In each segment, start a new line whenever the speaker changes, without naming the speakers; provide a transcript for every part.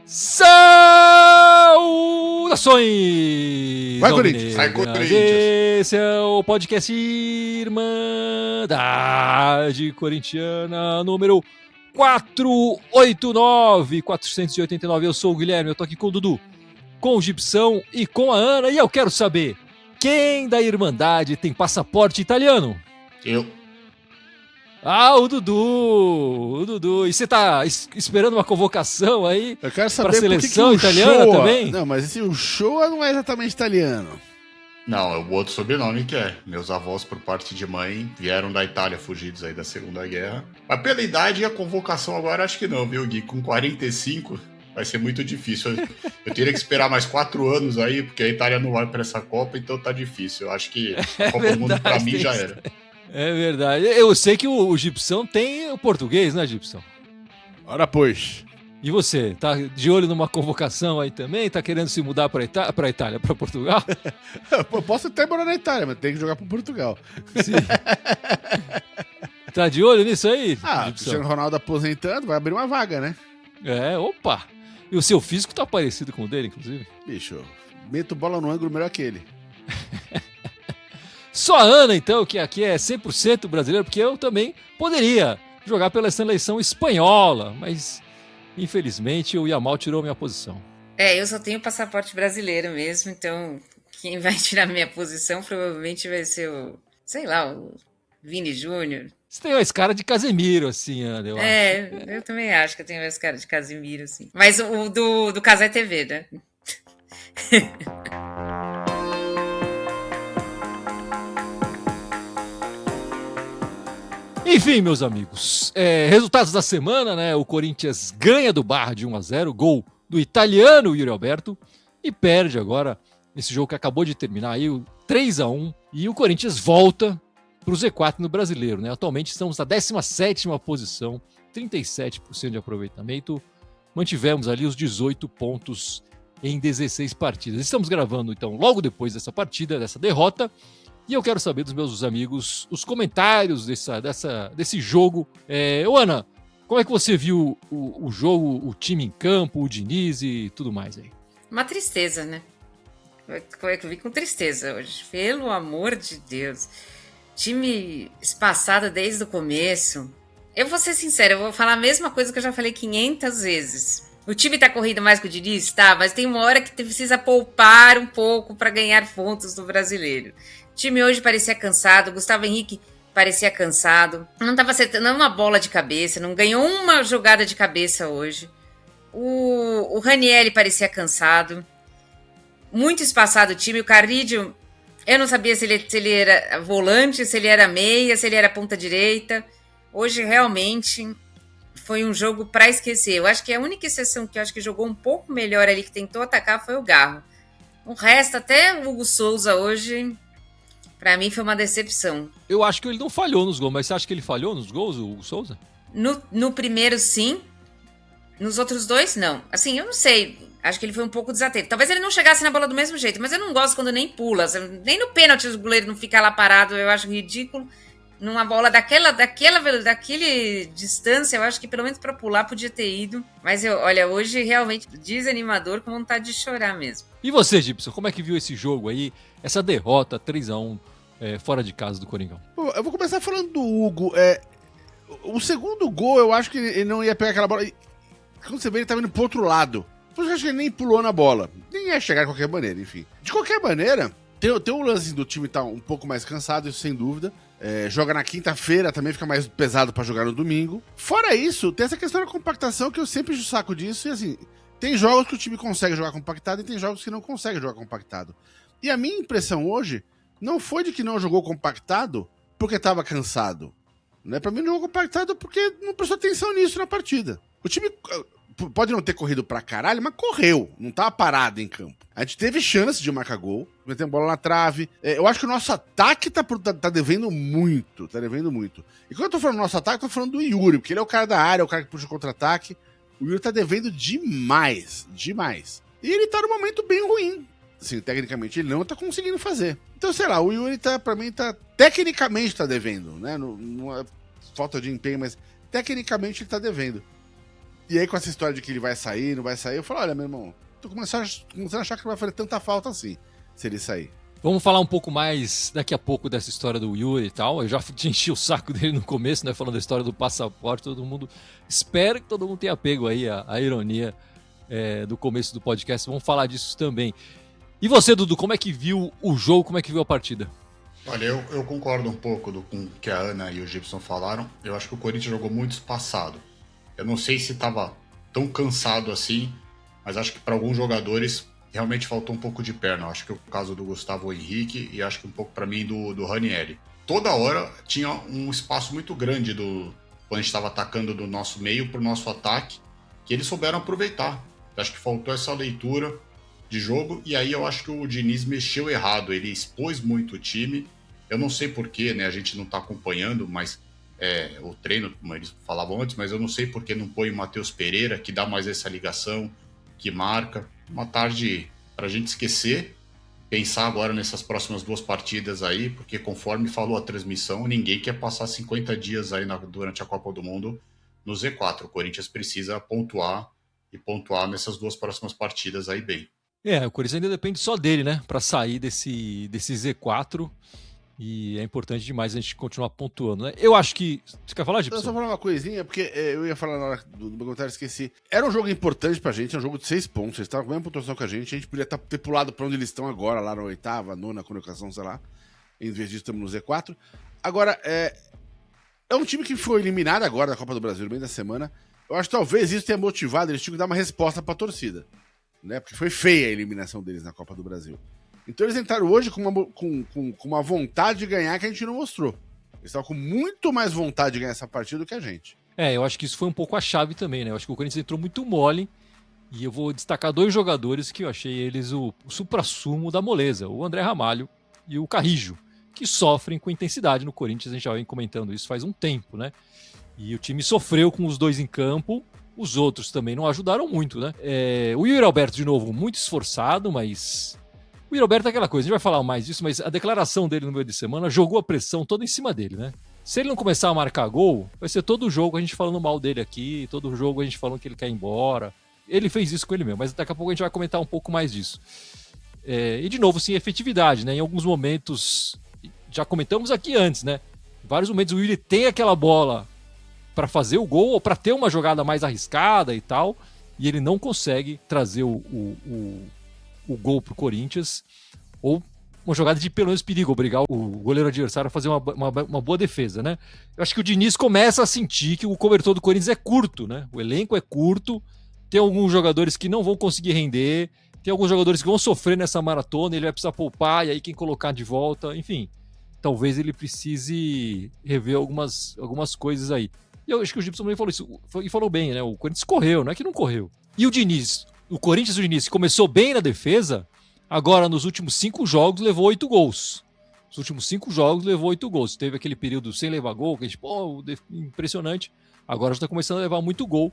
Saudações!
Vai, Corinthians! Vai, Corinthians!
Esse é o podcast Irmandade Corintiana, número 489. Eu sou o Guilherme, eu tô aqui com o Dudu, com o Gibson e com a Ana. E eu quero saber, quem da Irmandade tem passaporte italiano?
Eu.
Ah, o Dudu. E você tá esperando uma convocação aí
pra
seleção italiana também?
Não, mas o Shoa não é exatamente italiano. Não, é o outro sobrenome que é. Meus avós, por parte de mãe, vieram da Itália, fugidos aí da Segunda Guerra. Mas pela idade, a convocação agora acho que não, viu, Gui? Com 45 vai ser muito difícil. Eu teria que esperar mais 4 anos aí, porque a Itália não vai pra essa Copa, então tá difícil. Eu acho que a Copa do Mundo pra mim já era.
É verdade. Eu sei que o Gibson tem o português, né, Gibson?
Ora, pois.
E você? Tá de olho numa convocação aí também? Tá querendo se mudar pra Itália, pra Portugal?
Eu posso até morar na Itália, mas tem que jogar pro Portugal.
Sim. Tá de olho nisso aí,
Gibson? Cristiano Ronaldo aposentando, vai abrir uma vaga, né?
Opa! E o seu físico tá parecido com o dele, inclusive?
Bicho, meto bola no ângulo melhor que ele.
Só a Ana, então, que aqui é 100% brasileiro, porque eu também poderia jogar pela seleção espanhola, mas infelizmente o Yamal tirou minha posição.
Eu só tenho passaporte brasileiro mesmo, então quem vai tirar minha posição provavelmente vai ser o Vini Júnior.
Você tem mais cara de Casemiro, assim, Ana, eu acho.
Eu também acho que eu tenho mais cara de Casemiro, assim. Mas o do Casé TV, né?
Enfim, meus amigos, resultados da semana, né? O Corinthians ganha do Barra de 1-0, gol do italiano Yuri Alberto, e perde agora nesse jogo que acabou de terminar aí, o 3-1, e o Corinthians volta para o Z4 no Brasileiro, né? Atualmente estamos na 17ª posição, 37% de aproveitamento, mantivemos ali os 18 pontos em 16 partidas. Estamos gravando, então, logo depois dessa partida, dessa derrota, e eu quero saber dos meus amigos os comentários desse jogo. Ana, como é que você viu o jogo, o time em campo, o Diniz e tudo mais aí?
Uma tristeza, né? Como é que eu vi com tristeza hoje? Pelo amor de Deus. Time espaçado desde o começo. Eu vou ser sincera, eu vou falar a mesma coisa que eu já falei 500 vezes. O time tá correndo mais que o Diniz? Tá, mas tem uma hora que precisa poupar um pouco para ganhar pontos do Brasileiro. O time hoje parecia cansado, Gustavo Henrique parecia cansado, não estava acertando uma bola de cabeça, não ganhou uma jogada de cabeça hoje. O Ranieri parecia cansado, muito espaçado o time. O Carrillo, eu não sabia se ele era volante, se ele era meia, se ele era ponta direita. Hoje realmente foi um jogo para esquecer. Eu acho que a única exceção que eu acho que jogou um pouco melhor ali, que tentou atacar, foi o Garro. O resto, até o Hugo Souza hoje, pra mim foi uma decepção.
Eu acho que ele não falhou nos gols, mas você acha que ele falhou nos gols, o Hugo Souza?
No primeiro, sim. Nos outros dois, não. Assim, eu não sei. Acho que ele foi um pouco desatento. Talvez ele não chegasse na bola do mesmo jeito, mas eu não gosto quando nem pula. Nem no pênalti o goleiro não fica lá parado, eu acho ridículo. Numa bola daquele distância, eu acho que pelo menos pra pular podia ter ido. Mas olha, hoje realmente desanimador, com vontade de chorar mesmo.
E você, Gibson, como é que viu esse jogo aí, essa derrota 3-1 fora de casa do Coringão?
Eu vou começar falando do Hugo. O segundo gol, eu acho que ele não ia pegar aquela bola. Quando você vê, ele tava indo pro outro lado. Eu acho que ele nem pulou na bola. Nem ia chegar de qualquer maneira, enfim. De qualquer maneira, tem um lance do time tá um pouco mais cansado, isso sem dúvida. Joga na quinta-feira, também fica mais pesado pra jogar no domingo. Fora isso, tem essa questão da compactação, que eu sempre encho o saco disso. E assim, tem jogos que o time consegue jogar compactado e tem jogos que não consegue jogar compactado. E a minha impressão hoje não foi de que não jogou compactado porque tava cansado. Né? Pra mim não jogou compactado porque não prestou atenção nisso na partida. O time pode não ter corrido pra caralho, mas correu. Não tava parado em campo. A gente teve chance de marcar gol, metendo bola na trave. Eu acho que o nosso ataque tá devendo muito. Tá devendo muito. E quando eu tô falando do nosso ataque, eu tô falando do Yuri, porque ele é o cara da área, o cara que puxa o contra-ataque. O Yuri tá devendo demais. Demais. E ele tá num momento bem ruim. Assim, tecnicamente, ele não tá conseguindo fazer. Então, sei lá, o Yuri pra mim, tecnicamente tá devendo, né? Não é falta de empenho, mas tecnicamente ele tá devendo. E aí, com essa história de que ele vai sair, não vai sair, eu falo, olha, meu irmão, tô começando a achar que não vai fazer tanta falta assim, se ele sair.
Vamos falar um pouco mais daqui a pouco dessa história do Yuri e tal. Eu já enchi o saco dele no começo, né? Falando da história do passaporte. Todo mundo. Espero que todo mundo tenha pego aí a ironia do começo do podcast. Vamos falar disso também. E você, Dudu, como é que viu o jogo? Como é que viu a partida?
Olha, eu concordo um pouco com o que a Ana e o Gibson falaram. Eu acho que o Corinthians jogou muito espaçado. Eu não sei se estava tão cansado assim, mas acho que para alguns jogadores realmente faltou um pouco de perna. Acho que é o caso do Gustavo Henrique e acho que um pouco para mim do Ranieri. Toda hora tinha um espaço muito grande quando a gente estava atacando do nosso meio para o nosso ataque, que eles souberam aproveitar. Acho que faltou essa leitura de jogo e aí eu acho que o Diniz mexeu errado. Ele expôs muito o time. Eu não sei porquê, né? A gente não está acompanhando, mas o treino, como eles falavam antes, mas eu não sei por que não põe o Matheus Pereira, que dá mais essa ligação, que marca. Uma tarde para a gente esquecer, pensar agora nessas próximas 2 partidas aí, porque conforme falou a transmissão, ninguém quer passar 50 dias aí durante a Copa do Mundo no Z4. O Corinthians precisa pontuar e pontuar nessas 2 próximas partidas aí bem.
O Corinthians ainda depende só dele, né? Para sair desse Z4. E é importante demais a gente continuar pontuando, né? Eu acho que... Você quer falar, Gibson?
Eu só falar uma coisinha, porque eu ia falar na hora do meu comentário, esqueci. Era um jogo importante pra gente, é um jogo de 6 pontos. Eles estavam com a mesma pontuação que a gente podia ter pulado pra onde eles estão agora, lá na 8ª, 9ª colocação, sei lá. Em vez disso, estamos no Z4. Agora, é um time que foi eliminado agora da Copa do Brasil, no meio da semana. Eu acho que talvez isso tenha motivado, eles tinham que dar uma resposta pra torcida, né? Porque foi feia a eliminação deles na Copa do Brasil. Então eles entraram hoje com uma vontade de ganhar que a gente não mostrou. Eles estavam com muito mais vontade de ganhar essa partida do que a gente.
Eu acho que isso foi um pouco a chave também, né? Eu acho que o Corinthians entrou muito mole. E eu vou destacar 2 jogadores que eu achei eles o suprassumo da moleza. O André Ramalho e o Carrijo, que sofrem com intensidade no Corinthians. A gente já vem comentando isso faz um tempo, né? E o time sofreu com os 2 em campo. Os outros também não ajudaram muito, né? O Yuri Alberto, de novo, muito esforçado, mas... O Yuri Alberto é aquela coisa, a gente vai falar mais disso, mas a declaração dele no meio de semana jogou a pressão toda em cima dele, né? Se ele não começar a marcar gol, vai ser todo jogo a gente falando mal dele aqui, todo jogo a gente falando que ele quer ir embora. Ele fez isso com ele mesmo, mas daqui a pouco a gente vai comentar um pouco mais disso. E de novo, sim, efetividade, né? Em alguns momentos, já comentamos aqui antes, né? Em vários momentos o Yuri tem aquela bola para fazer o gol ou para ter uma jogada mais arriscada e tal, e ele não consegue trazer o gol pro Corinthians, ou uma jogada de pelo menos perigo, obrigar o goleiro adversário a fazer uma boa defesa, né? Eu acho que o Diniz começa a sentir que o cobertor do Corinthians é curto, né? O elenco é curto, tem alguns jogadores que não vão conseguir render, tem alguns jogadores que vão sofrer nessa maratona, ele vai precisar poupar, e aí quem colocar de volta, enfim, talvez ele precise rever algumas coisas aí. E eu acho que o Gibson também falou isso, e falou bem, né? O Corinthians correu, não é que não correu. E o Diniz... O Corinthians, o Diniz, começou bem na defesa, agora nos últimos 5 jogos levou 8 gols. Nos últimos 5 jogos levou 8 gols. Teve aquele período sem levar gol, que a gente, impressionante. Agora já está começando a levar muito gol,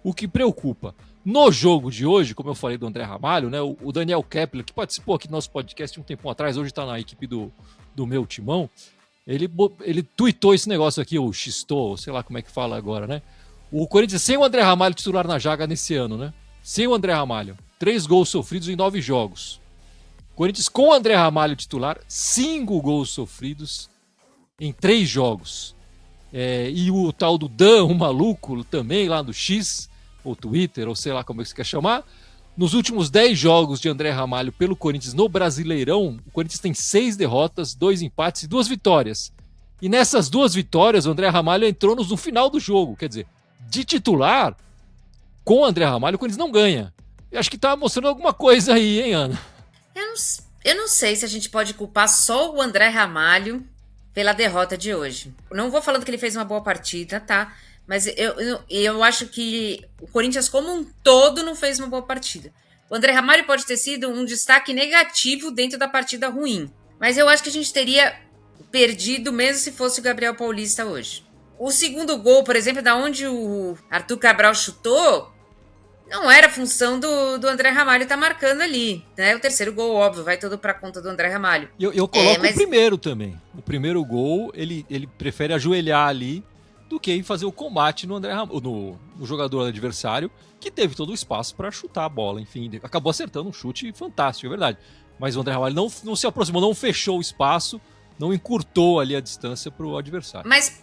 o que preocupa. No jogo de hoje, como eu falei do André Ramalho, né, o Daniel Kepler, que participou aqui do nosso podcast um tempo atrás, hoje está na equipe do meu timão, ele tuitou esse negócio aqui, ou xistou, sei lá como é que fala agora, né? O Corinthians sem o André Ramalho titular na zaga nesse ano, né? Sem o André Ramalho, 3 gols sofridos em 9 jogos. Corinthians com o André Ramalho titular, 5 gols sofridos em 3 jogos. E o tal do Dan, o maluco, também lá do X, ou Twitter, ou sei lá como é que você quer chamar, nos últimos 10 jogos de André Ramalho pelo Corinthians no Brasileirão, o Corinthians tem 6 derrotas, 2 empates e 2 vitórias. E nessas 2 vitórias, o André Ramalho entrou no final do jogo. Quer dizer, de titular... Com o André Ramalho, o Corinthians não ganha. Eu acho que tá mostrando alguma coisa aí, hein, Ana?
Eu não sei se a gente pode culpar só o André Ramalho pela derrota de hoje. Não vou falando que ele fez uma boa partida, tá? Mas eu acho que o Corinthians como um todo não fez uma boa partida. O André Ramalho pode ter sido um destaque negativo dentro da partida ruim. Mas eu acho que a gente teria perdido mesmo se fosse o Gabriel Paulista hoje. O segundo gol, por exemplo, da onde o Arthur Cabral chutou... Não era função do André Ramalho estar marcando ali, né? O terceiro gol, óbvio, vai todo para conta do André Ramalho.
Eu coloco o primeiro também. O primeiro gol, ele prefere ajoelhar ali do que fazer o combate no André Ramalho, no jogador adversário, que teve todo o espaço para chutar a bola. Enfim, acabou acertando um chute fantástico, é verdade. Mas o André Ramalho não se aproximou, não fechou o espaço, não encurtou ali a distância para o adversário.
Mas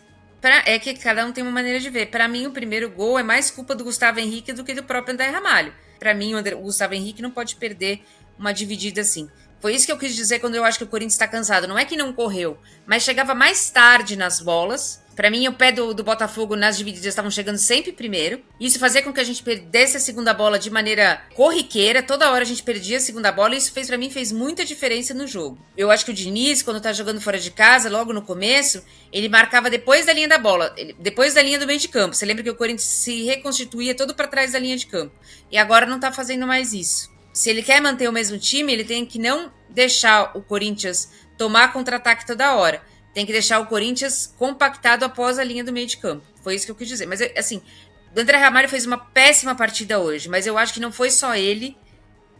é que cada um tem uma maneira de ver. Para mim, o primeiro gol é mais culpa do Gustavo Henrique do que do próprio André Ramalho. Para mim, o Gustavo Henrique não pode perder uma dividida assim. Foi isso que eu quis dizer quando eu acho que o Corinthians está cansado. Não é que não correu, mas chegava mais tarde nas bolas. Para mim, o pé do Botafogo nas divididas estavam chegando sempre primeiro. Isso fazia com que a gente perdesse a segunda bola de maneira corriqueira. Toda hora a gente perdia a segunda bola e isso para mim fez muita diferença no jogo. Eu acho que o Diniz, quando tá jogando fora de casa, logo no começo, ele marcava depois da linha da bola, depois da linha do meio de campo. Você lembra que o Corinthians se reconstituía todo para trás da linha de campo. E agora não tá fazendo mais isso. Se ele quer manter o mesmo time, ele tem que não deixar o Corinthians tomar contra-ataque toda hora. Tem que deixar o Corinthians compactado após a linha do meio de campo. Foi isso que eu quis dizer. Mas, assim, o André Ramalho fez uma péssima partida hoje, mas eu acho que não foi só ele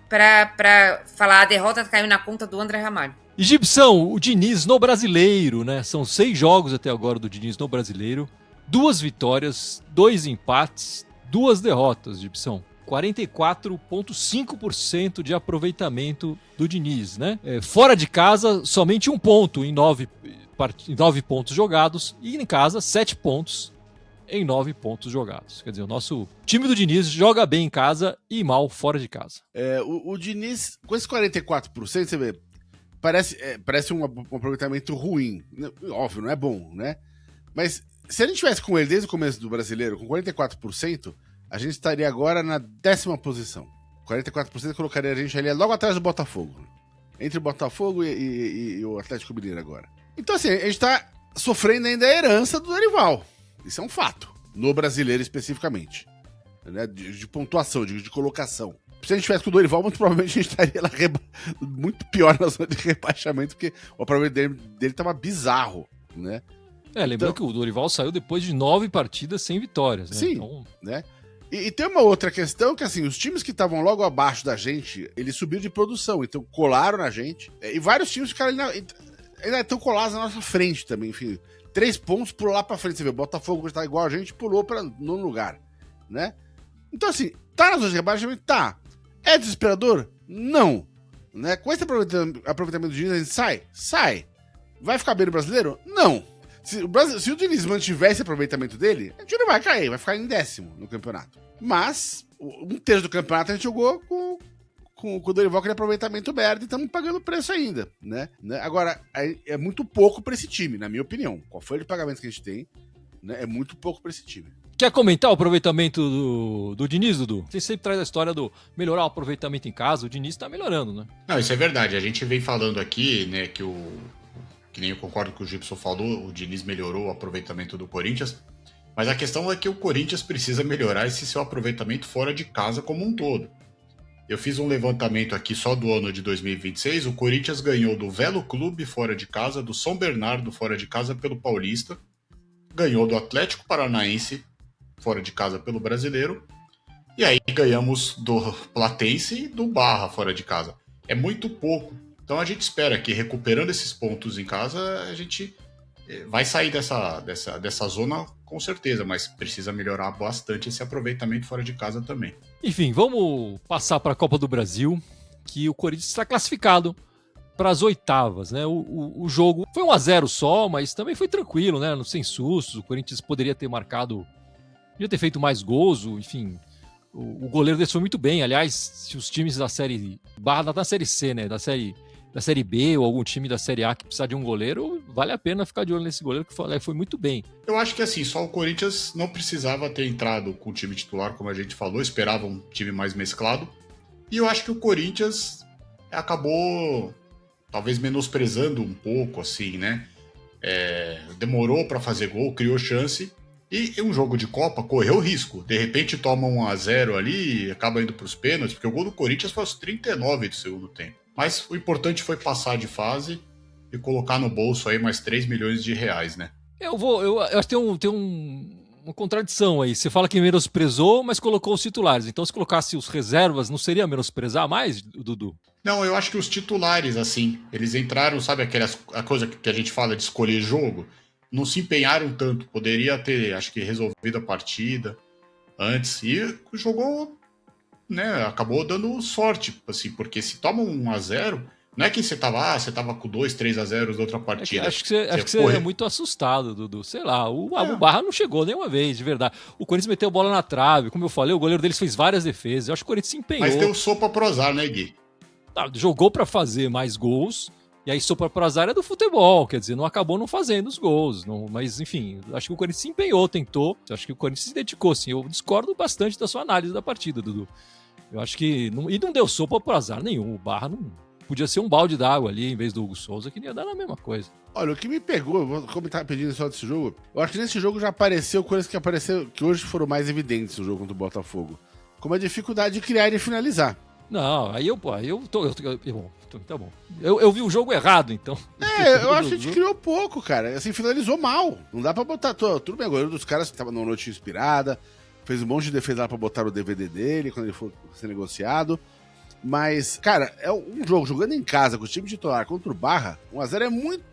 pra falar a derrota caiu na conta do André Ramalho.
E Gibson, o Diniz no Brasileiro, né? São 6 jogos até agora do Diniz no Brasileiro. 2 vitórias, 2 empates, 2 derrotas, Gibson. 44,5% de aproveitamento do Diniz, né? Fora de casa, somente 1 ponto em 9 pontos jogados. E em casa, 7 pontos em 9 pontos jogados. Quer dizer, o nosso time do Diniz joga bem em casa e mal fora de casa.
O Diniz, com esse 44%, você vê, parece um aproveitamento ruim. Óbvio, não é bom, né? Mas se a gente tivesse com ele desde o começo do Brasileiro, com 44%, a gente estaria agora na 10ª posição. 44% colocaria a gente ali logo atrás do Botafogo. Entre o Botafogo e o Atlético Mineiro agora. Então, assim, a gente tá sofrendo ainda a herança do Dorival. Isso é um fato. No Brasileiro, especificamente. Né? De pontuação, de colocação. Se a gente tivesse com o Dorival, muito provavelmente a gente estaria lá muito pior na zona de rebaixamento, porque o aproveitamento dele tava bizarro, né?
Lembrando que o Dorival saiu depois de 9 partidas sem vitórias, né?
Sim,
então...
né? E tem uma outra questão que, assim, os times que estavam logo abaixo da gente, eles subiram de produção, então colaram na gente. E vários times ficaram ainda estão colados na nossa frente também, enfim. 3 pontos, pulou lá pra frente. Você vê, o Botafogo está igual a gente, pulou para nono lugar, né? Então, assim, tá na zona de rebaixamento? Tá. É desesperador? Não. Né? Com esse aproveitamento do Diniz, a gente sai? Sai. Vai ficar bem no Brasileiro? Não. Se o Diniz mantiver esse aproveitamento dele, a gente não vai cair, vai ficar em 10º no campeonato. Mas, 1/3 do campeonato a gente jogou com o Dorival, aquele aproveitamento merda, e estamos pagando preço ainda, né? Agora, é muito pouco para esse time, na minha opinião. Qual foi o pagamento que a gente tem, né? É muito pouco para esse time.
Quer comentar o aproveitamento do Diniz, Dudu? Você sempre traz a história do melhorar o aproveitamento em casa, o Diniz tá melhorando, né?
Não, isso é verdade. A gente vem falando aqui, né, que nem eu concordo com o Gibson falou, o Diniz melhorou o aproveitamento do Corinthians, mas a questão é que o Corinthians precisa melhorar esse seu aproveitamento fora de casa como um todo. Eu fiz um levantamento aqui só do ano de 2026, o Corinthians ganhou do Velo Clube fora de casa, do São Bernardo fora de casa pelo Paulista, ganhou do Atlético Paranaense fora de casa pelo Brasileiro, e aí ganhamos do Platense e do Barra fora de casa. É muito pouco. Então a gente espera que recuperando esses pontos em casa, a gente vai sair dessa zona com certeza, mas precisa melhorar bastante esse aproveitamento fora de casa também.
Enfim, vamos passar para a Copa do Brasil, que o Corinthians está classificado para as oitavas, né? O jogo foi 1-0 só, mas também foi tranquilo, né? Sem sustos, o Corinthians poderia ter feito mais gols, enfim... O goleiro desse foi muito bem. Aliás, se os times da série da série C, né, da série B ou algum time da série A que precisar de um goleiro, vale a pena ficar de olho nesse goleiro que foi muito bem.
Eu acho que assim, só o Corinthians não precisava ter entrado com o time titular, como a gente falou, esperava um time mais mesclado. E eu acho que o Corinthians acabou talvez menosprezando um pouco, assim, né? Demorou para fazer gol, criou chance. E um jogo de Copa correu risco. De repente toma 1-0 ali e acaba indo para os pênaltis, porque o gol do Corinthians foi aos 39 do segundo tempo. Mas o importante foi passar de fase e colocar no bolso aí mais 3 milhões de reais, né?
Eu acho que tem uma contradição aí. Você fala que menosprezou, mas colocou os titulares. Então, se colocasse os reservas, não seria menosprezar mais, Dudu?
Não, eu acho que os titulares, assim, eles entraram, sabe a coisa que a gente fala de escolher jogo? Não se empenharam tanto. Poderia ter, acho que, resolvido a partida antes. E jogou, né? Acabou dando sorte, assim, porque se toma um 1-0, não é que você tava com 2, 3-0 da outra partida.
Acho que você é muito assustado, Dudu. Sei lá, o Barra não chegou nenhuma vez, de verdade. O Corinthians meteu bola na trave. Como eu falei, o goleiro deles fez várias defesas. Eu acho que o Corinthians se empenhou.
Mas deu sopa pro azar, né, Gui?
Jogou pra fazer mais gols. E aí sopa pro azar é do futebol. Quer dizer, não acabou não fazendo os gols. Não, mas, enfim, acho que o Corinthians se empenhou, tentou. Acho que o Corinthians se dedicou, sim. Eu discordo bastante da sua análise da partida, Dudu. Eu acho que... E não deu sopa pro azar nenhum. O Barra não... Podia ser um balde d'água ali, em vez do Hugo Souza, que ia dar na mesma coisa.
Olha, o que me pegou, eu vou comentar pedindo só desse jogo, eu acho que nesse jogo já apareceu coisas que apareceram, que hoje foram mais evidentes no jogo contra o Botafogo. Como a dificuldade de criar e finalizar.
Não, aí tá bom. Eu vi o jogo errado, então.
Eu acho que a gente criou pouco, cara. Assim, finalizou mal. Não dá pra botar tudo bem. O goleiro dos caras que tava numa noite inspirada, fez um monte de defesa lá pra botar o DVD dele quando ele for ser negociado. Mas, cara, é um jogo jogando em casa com o time titular contra o Barra, 1-0 é muito.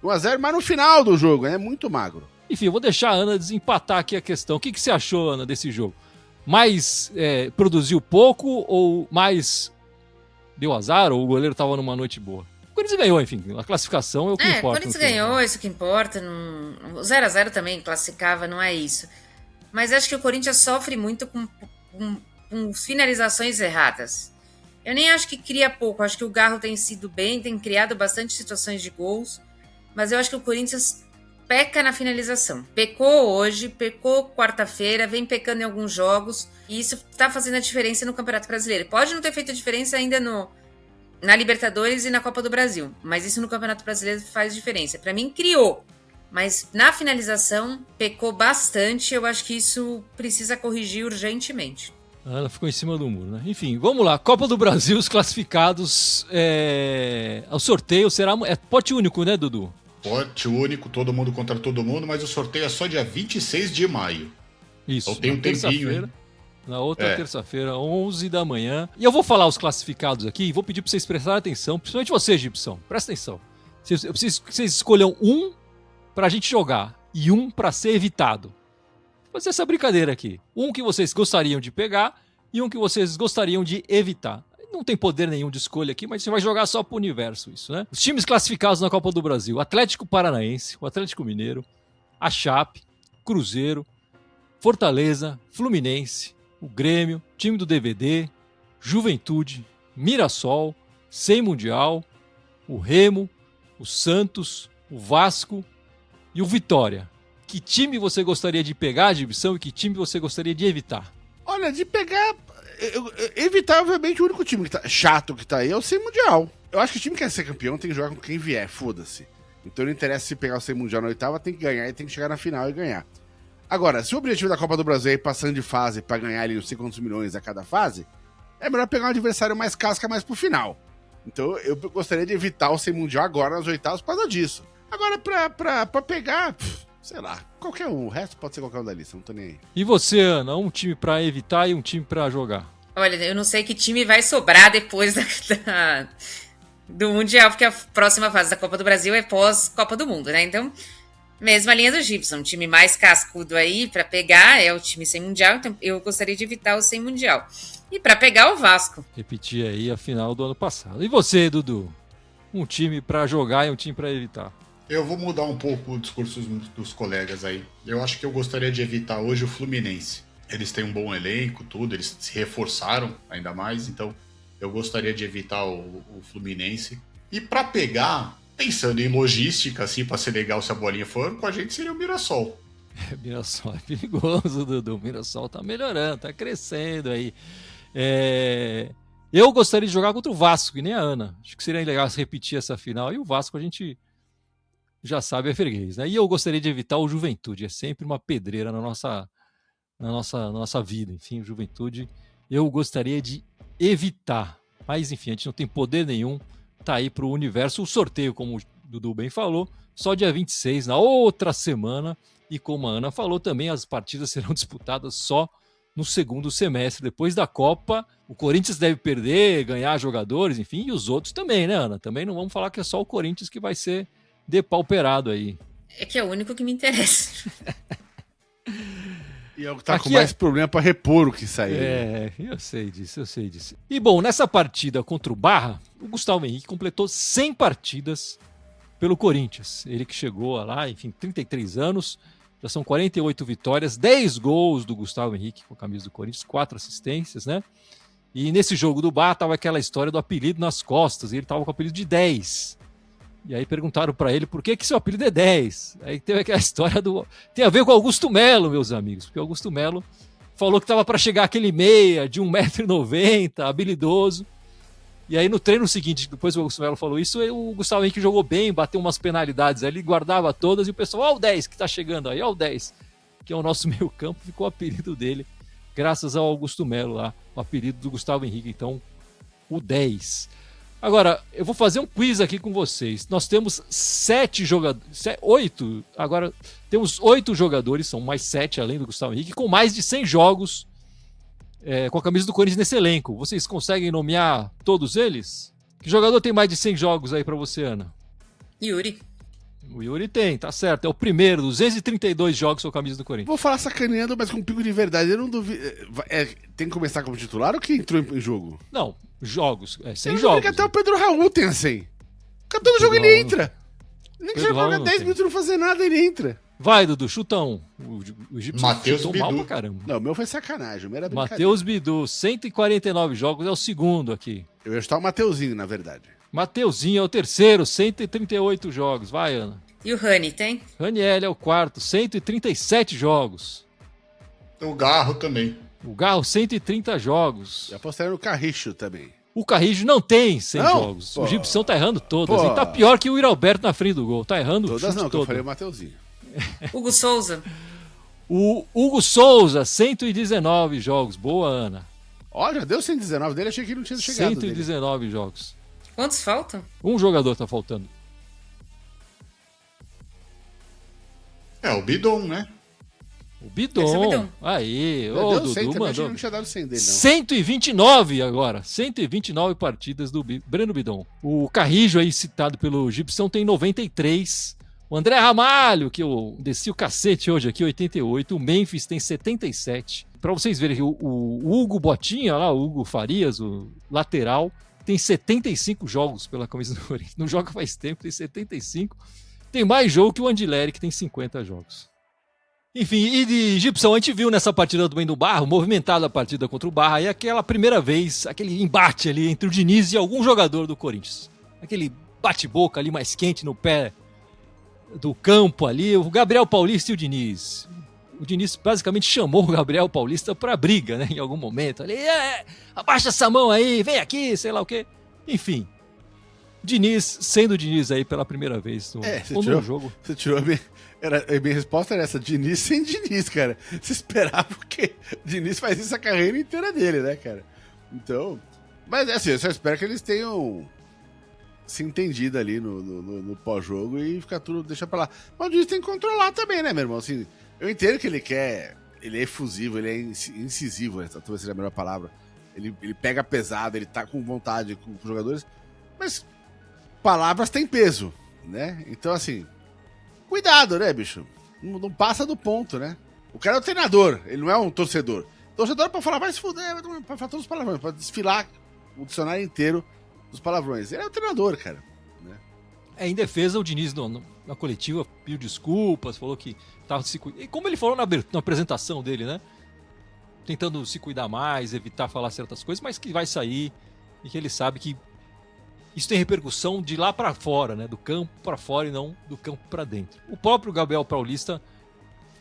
1-0, mas no final do jogo, é muito magro.
Enfim, eu vou deixar a Ana desempatar aqui a questão. O que você achou, Ana, desse jogo? Mais produziu pouco ou mais deu azar ou o goleiro tava numa noite boa? O Corinthians ganhou, enfim. A classificação é o que importa.
O Corinthians ganhou, isso que importa. O 0-0 também classificava, não é isso. Mas acho que o Corinthians sofre muito com finalizações erradas. Eu nem acho que cria pouco, acho que o Garro tem sido bem, tem criado bastante situações de gols, mas eu acho que o Corinthians peca na finalização. Pecou hoje, pecou quarta-feira, vem pecando em alguns jogos, e isso tá fazendo a diferença no Campeonato Brasileiro. Pode não ter feito a diferença ainda na Libertadores e na Copa do Brasil, mas isso no Campeonato Brasileiro faz diferença. Para mim, criou, mas na finalização pecou bastante, eu acho que isso precisa corrigir urgentemente.
Ela ficou em cima do muro, né? Enfim, vamos lá. Copa do Brasil, os classificados. O sorteio será. É pote único, né, Dudu?
Pote único, todo mundo contra todo mundo, mas o sorteio é só dia 26 de maio.
Isso.
Então tem um tempinho, hein?
Na outra terça-feira, 11 da manhã. E eu vou falar os classificados aqui e vou pedir para vocês prestarem atenção, principalmente você, Gibson. Presta atenção. Eu preciso que vocês escolham um pra gente jogar e um pra ser evitado. Vou fazer essa brincadeira aqui. Um que vocês gostariam de pegar e um que vocês gostariam de evitar. Não tem poder nenhum de escolha aqui, mas você vai jogar só pro universo isso, né? Os times classificados na Copa do Brasil: Atlético Paranaense, o Atlético Mineiro, a Chape, Cruzeiro, Fortaleza, Fluminense, o Grêmio, time do DVD, Juventude, Mirassol, Sem Mundial, o Remo, o Santos, o Vasco e o Vitória. Que time você gostaria de pegar, Gibson, e que time você gostaria de evitar?
Olha, de pegar... Evitar, obviamente, o único time que tá chato que tá aí é o Sem Mundial. Eu acho que o time que quer ser campeão tem que jogar com quem vier, foda-se. Então não interessa se pegar o Sem Mundial na oitava, tem que ganhar e tem que chegar na final e ganhar. Agora, se o objetivo da Copa do Brasil é ir passando de fase pra ganhar ali não sei quantos milhões a cada fase, é melhor pegar um adversário mais casca mais pro final. Então eu gostaria de evitar o Sem Mundial agora nas oitavas por causa disso. Agora, pra pegar... sei lá, qualquer um. O resto pode ser qualquer um da lista, não tô nem aí.
E você, Ana? Um time pra evitar e um time pra jogar?
Olha, eu não sei que time vai sobrar depois do Mundial, porque a próxima fase da Copa do Brasil é pós-Copa do Mundo, né? Então, mesma linha do Gibson. Um time mais cascudo aí pra pegar é o time sem Mundial, então eu gostaria de evitar o sem Mundial. E pra pegar o Vasco.
Repetir aí a final do ano passado. E você, Dudu? Um time pra jogar e um time pra evitar?
Eu vou mudar um pouco o discurso dos colegas aí. Eu acho que eu gostaria de evitar hoje o Fluminense. Eles têm um bom elenco, tudo, eles se reforçaram ainda mais, então eu gostaria de evitar o Fluminense. E para pegar, pensando em logística, assim, para ser legal se a bolinha for, com a gente seria o Mirassol.
Mirassol é perigoso, Dudu. O Mirassol tá melhorando, tá crescendo aí. Eu gostaria de jogar contra o Vasco, e nem a Ana. Acho que seria legal se repetir essa final. E o Vasco a gente já sabe, é freguês, né? E eu gostaria de evitar o Juventude. É sempre uma pedreira na nossa vida. Enfim, o Juventude eu gostaria de evitar. Mas, enfim, a gente não tem poder nenhum. Tá aí pro universo. O sorteio, como o Dudu bem falou, só dia 26, na outra semana. E como a Ana falou também, as partidas serão disputadas só no segundo semestre. Depois da Copa, o Corinthians deve perder, ganhar jogadores, enfim, e os outros também, né, Ana? Também não vamos falar que é só o Corinthians que vai ser depauperado aí.
É que é o único que me interessa.
E é o que tá com mais problema pra repor o que saiu.
Eu sei disso. E bom, nessa partida contra o Barra, o Gustavo Henrique completou 100 partidas pelo Corinthians. Ele que chegou lá, enfim, 33 anos, já são 48 vitórias, 10 gols do Gustavo Henrique com a camisa do Corinthians, 4 assistências, né? E nesse jogo do Barra tava aquela história do apelido nas costas, e ele tava com o apelido de 10. E aí perguntaram para ele por que seu apelido é 10. Aí teve aquela história do... Tem a ver com o Augusto Melo, meus amigos, porque o Augusto Melo falou que tava para chegar aquele meia de 1,90 m, habilidoso. E aí no treino seguinte, depois o Augusto Melo falou isso, o Gustavo Henrique jogou bem, bateu umas penalidades ali, guardava todas, e o pessoal, ó o 10 que tá chegando aí, ó o 10, que é o nosso meio campo, ficou o apelido dele, graças ao Augusto Melo lá, o apelido do Gustavo Henrique, então o 10. Agora, eu vou fazer um quiz aqui com vocês. Nós temos 7 jogadores, 8, agora temos 8 jogadores, são mais 7 além do Gustavo Henrique, com mais de 100 jogos com a camisa do Corinthians nesse elenco. Vocês conseguem nomear todos eles? Que jogador tem mais de 100 jogos aí pra você, Ana?
Yuri.
O Yuri tem, tá certo. É o primeiro, 232 jogos com a camisa do Corinthians.
Vou falar sacaneando, mas com um pico de verdade. Eu não duvido. Tem que começar como titular ou que entrou em jogo?
Não, jogos. 100
eu
jogos.
Que até o Pedro Raul tem 100. Todo jogo ele entra. Nem que
Pedro
já joga
Raul
10 minutos e não fazer nada, ele entra.
Vai, Dudu, chuta um. O Gibson
Matheus
chutou mal
Bidu.
pra caramba.
Não, o meu foi sacanagem. O meu era brincadeira.
Matheus Bidu, 149 jogos, é o segundo aqui.
Eu ia chutar o Mateuzinho, na verdade.
Mateuzinho é o terceiro, 138 jogos. Vai, Ana.
E o Rani tem?
Raniel é o quarto, 137 jogos.
O Garro também.
O Garro, 130 jogos.
E apostaram no Carricho também.
O Carrijo não tem 100
Não?
jogos.
Pô.
O Gibson tá errando todas.
Pô.
Ele tá pior que o Iralberto na frente do gol. Tá errando
Todas
o chute
não, que
todo.
eu falei o Mateuzinho.
Hugo Souza.
O Hugo Souza, 119 jogos. Boa, Ana.
Ó, já deu 119 dele, achei que ele não tinha chegado.
119 jogos.
Quantos faltam?
Um jogador tá faltando.
O Bidon, né?
O Bidon.
Esse é o Bidon.
Aí,
Dele.
o
Deu
Dudu
100 também, achei que
mandou.
não tinha dado 100 dele, não.
129 agora. 129 partidas do Breno Bidon. O Carrijo aí citado pelo Gibson tem 93. O André Ramalho, que eu desci o cacete hoje aqui, 88. O Memphis tem 77. Pra vocês verem que o Hugo Botinha lá, o Hugo Farias, o lateral, tem 75 jogos pela camisa do Corinthians. Não joga faz tempo, tem 75. Tem mais jogo que o Andileri, que tem 50 jogos. Enfim, e de Gibson, a gente viu nessa partida também do Barra, movimentada a partida contra o Barra, e aquela primeira vez, aquele embate ali entre o Diniz e algum jogador do Corinthians. Aquele bate-boca ali mais quente no pé do campo ali, o Gabriel Paulista e o Diniz. O Diniz basicamente chamou o Gabriel Paulista pra briga, né, em algum momento. Ali, abaixa essa mão aí, vem aqui, sei lá o quê. Enfim, Diniz, sendo o Diniz aí pela primeira vez no jogo.
Você tirou a minha resposta era essa, Diniz sem Diniz, cara. Você esperava que Diniz faz isso a carreira inteira dele, né, cara? Então, mas assim, eu só espero que eles tenham se entendido ali no pós-jogo e ficar tudo, deixa pra lá. Mas o Diniz tem que controlar também, né, meu irmão? Assim, eu entendo que ele é efusivo, ele é incisivo, né? Talvez seja a melhor palavra. Ele pega pesado, ele tá com vontade com os jogadores, mas palavras têm peso, né? Então, assim, cuidado, né, bicho? Não passa do ponto, né? O cara é o treinador, ele não é um torcedor. Torcedor é pra falar, vai se fuder, pra falar todos os palavrões, pra desfilar o dicionário inteiro dos palavrões. Ele é o treinador, cara. Né?
Em defesa, o Diniz na coletiva pediu desculpas, falou que tava se cuidando. E como ele falou na apresentação dele, né? Tentando se cuidar mais, evitar falar certas coisas, mas que vai sair e que ele sabe que isso tem repercussão de lá pra fora, né? Do campo pra fora e não do campo pra dentro. O próprio Gabriel Paulista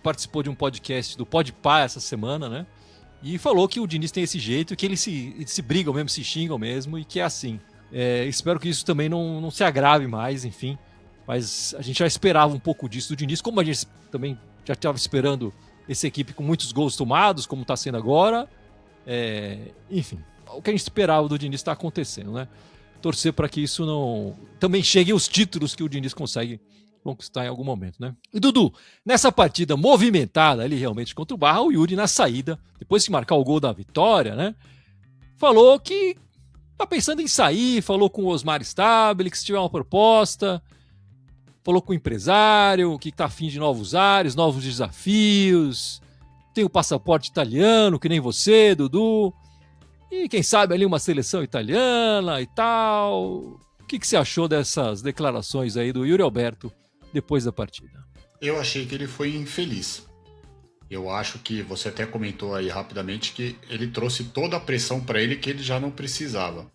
participou de um podcast do Podpah essa semana, né? E falou que o Diniz tem esse jeito, que eles se brigam mesmo, se xingam mesmo, e que é assim. Espero que isso também não se agrave mais, enfim. Mas a gente já esperava um pouco disso do Diniz, como a gente também já estava esperando essa equipe com muitos gols tomados, como está sendo agora. Enfim, o que a gente esperava do Diniz está acontecendo, né? Torcer para que isso não... também chegue os títulos que o Diniz consegue conquistar em algum momento, né? E Dudu, nessa partida movimentada ali realmente contra o Barra, o Yuri na saída, depois de marcar o gol da vitória, né? Falou que tá pensando em sair, falou com o Osmar Stabile, que se tiver uma proposta, falou com o empresário, que tá afim de novos ares, novos desafios, tem o passaporte italiano, que nem você, Dudu, e quem sabe ali uma seleção italiana e tal. O que você achou dessas declarações aí do Yuri Alberto depois da partida?
Eu achei que ele foi infeliz. Eu acho que você até comentou aí rapidamente que ele trouxe toda a pressão para ele que ele já não precisava.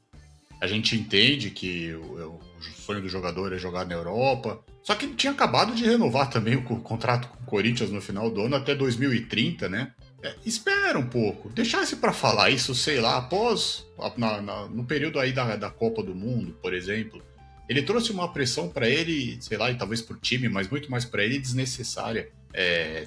A gente entende que o sonho do jogador é jogar na Europa, só que ele tinha acabado de renovar também o contrato com o Corinthians no final do ano até 2030, né? Espera um pouco, deixasse para falar isso, sei lá, após, no período aí da Copa do Mundo, por exemplo. Ele trouxe uma pressão para ele, sei lá, e talvez pro time, mas muito mais para ele, desnecessária.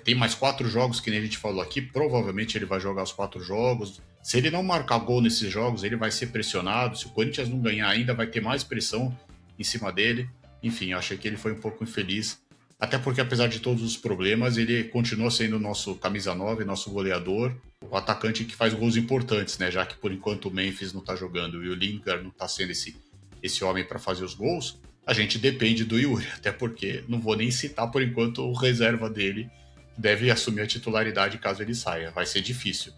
Tem mais 4 jogos que nem a gente falou aqui, provavelmente ele vai jogar os 4 jogos. Se ele não marcar gol nesses jogos, ele vai ser pressionado. Se o Corinthians não ganhar ainda, vai ter mais pressão em cima dele. Enfim, eu achei que ele foi um pouco infeliz. Até porque, apesar de todos os problemas, ele continua sendo o nosso camisa 9, nosso goleador, o atacante que faz gols importantes, né? Já que por enquanto o Memphis não tá jogando e o Lingard não tá sendo esse homem para fazer os gols, a gente depende do Yuri. Até porque não vou nem citar por enquanto o reserva dele, deve assumir a titularidade caso ele saia. Vai ser difícil.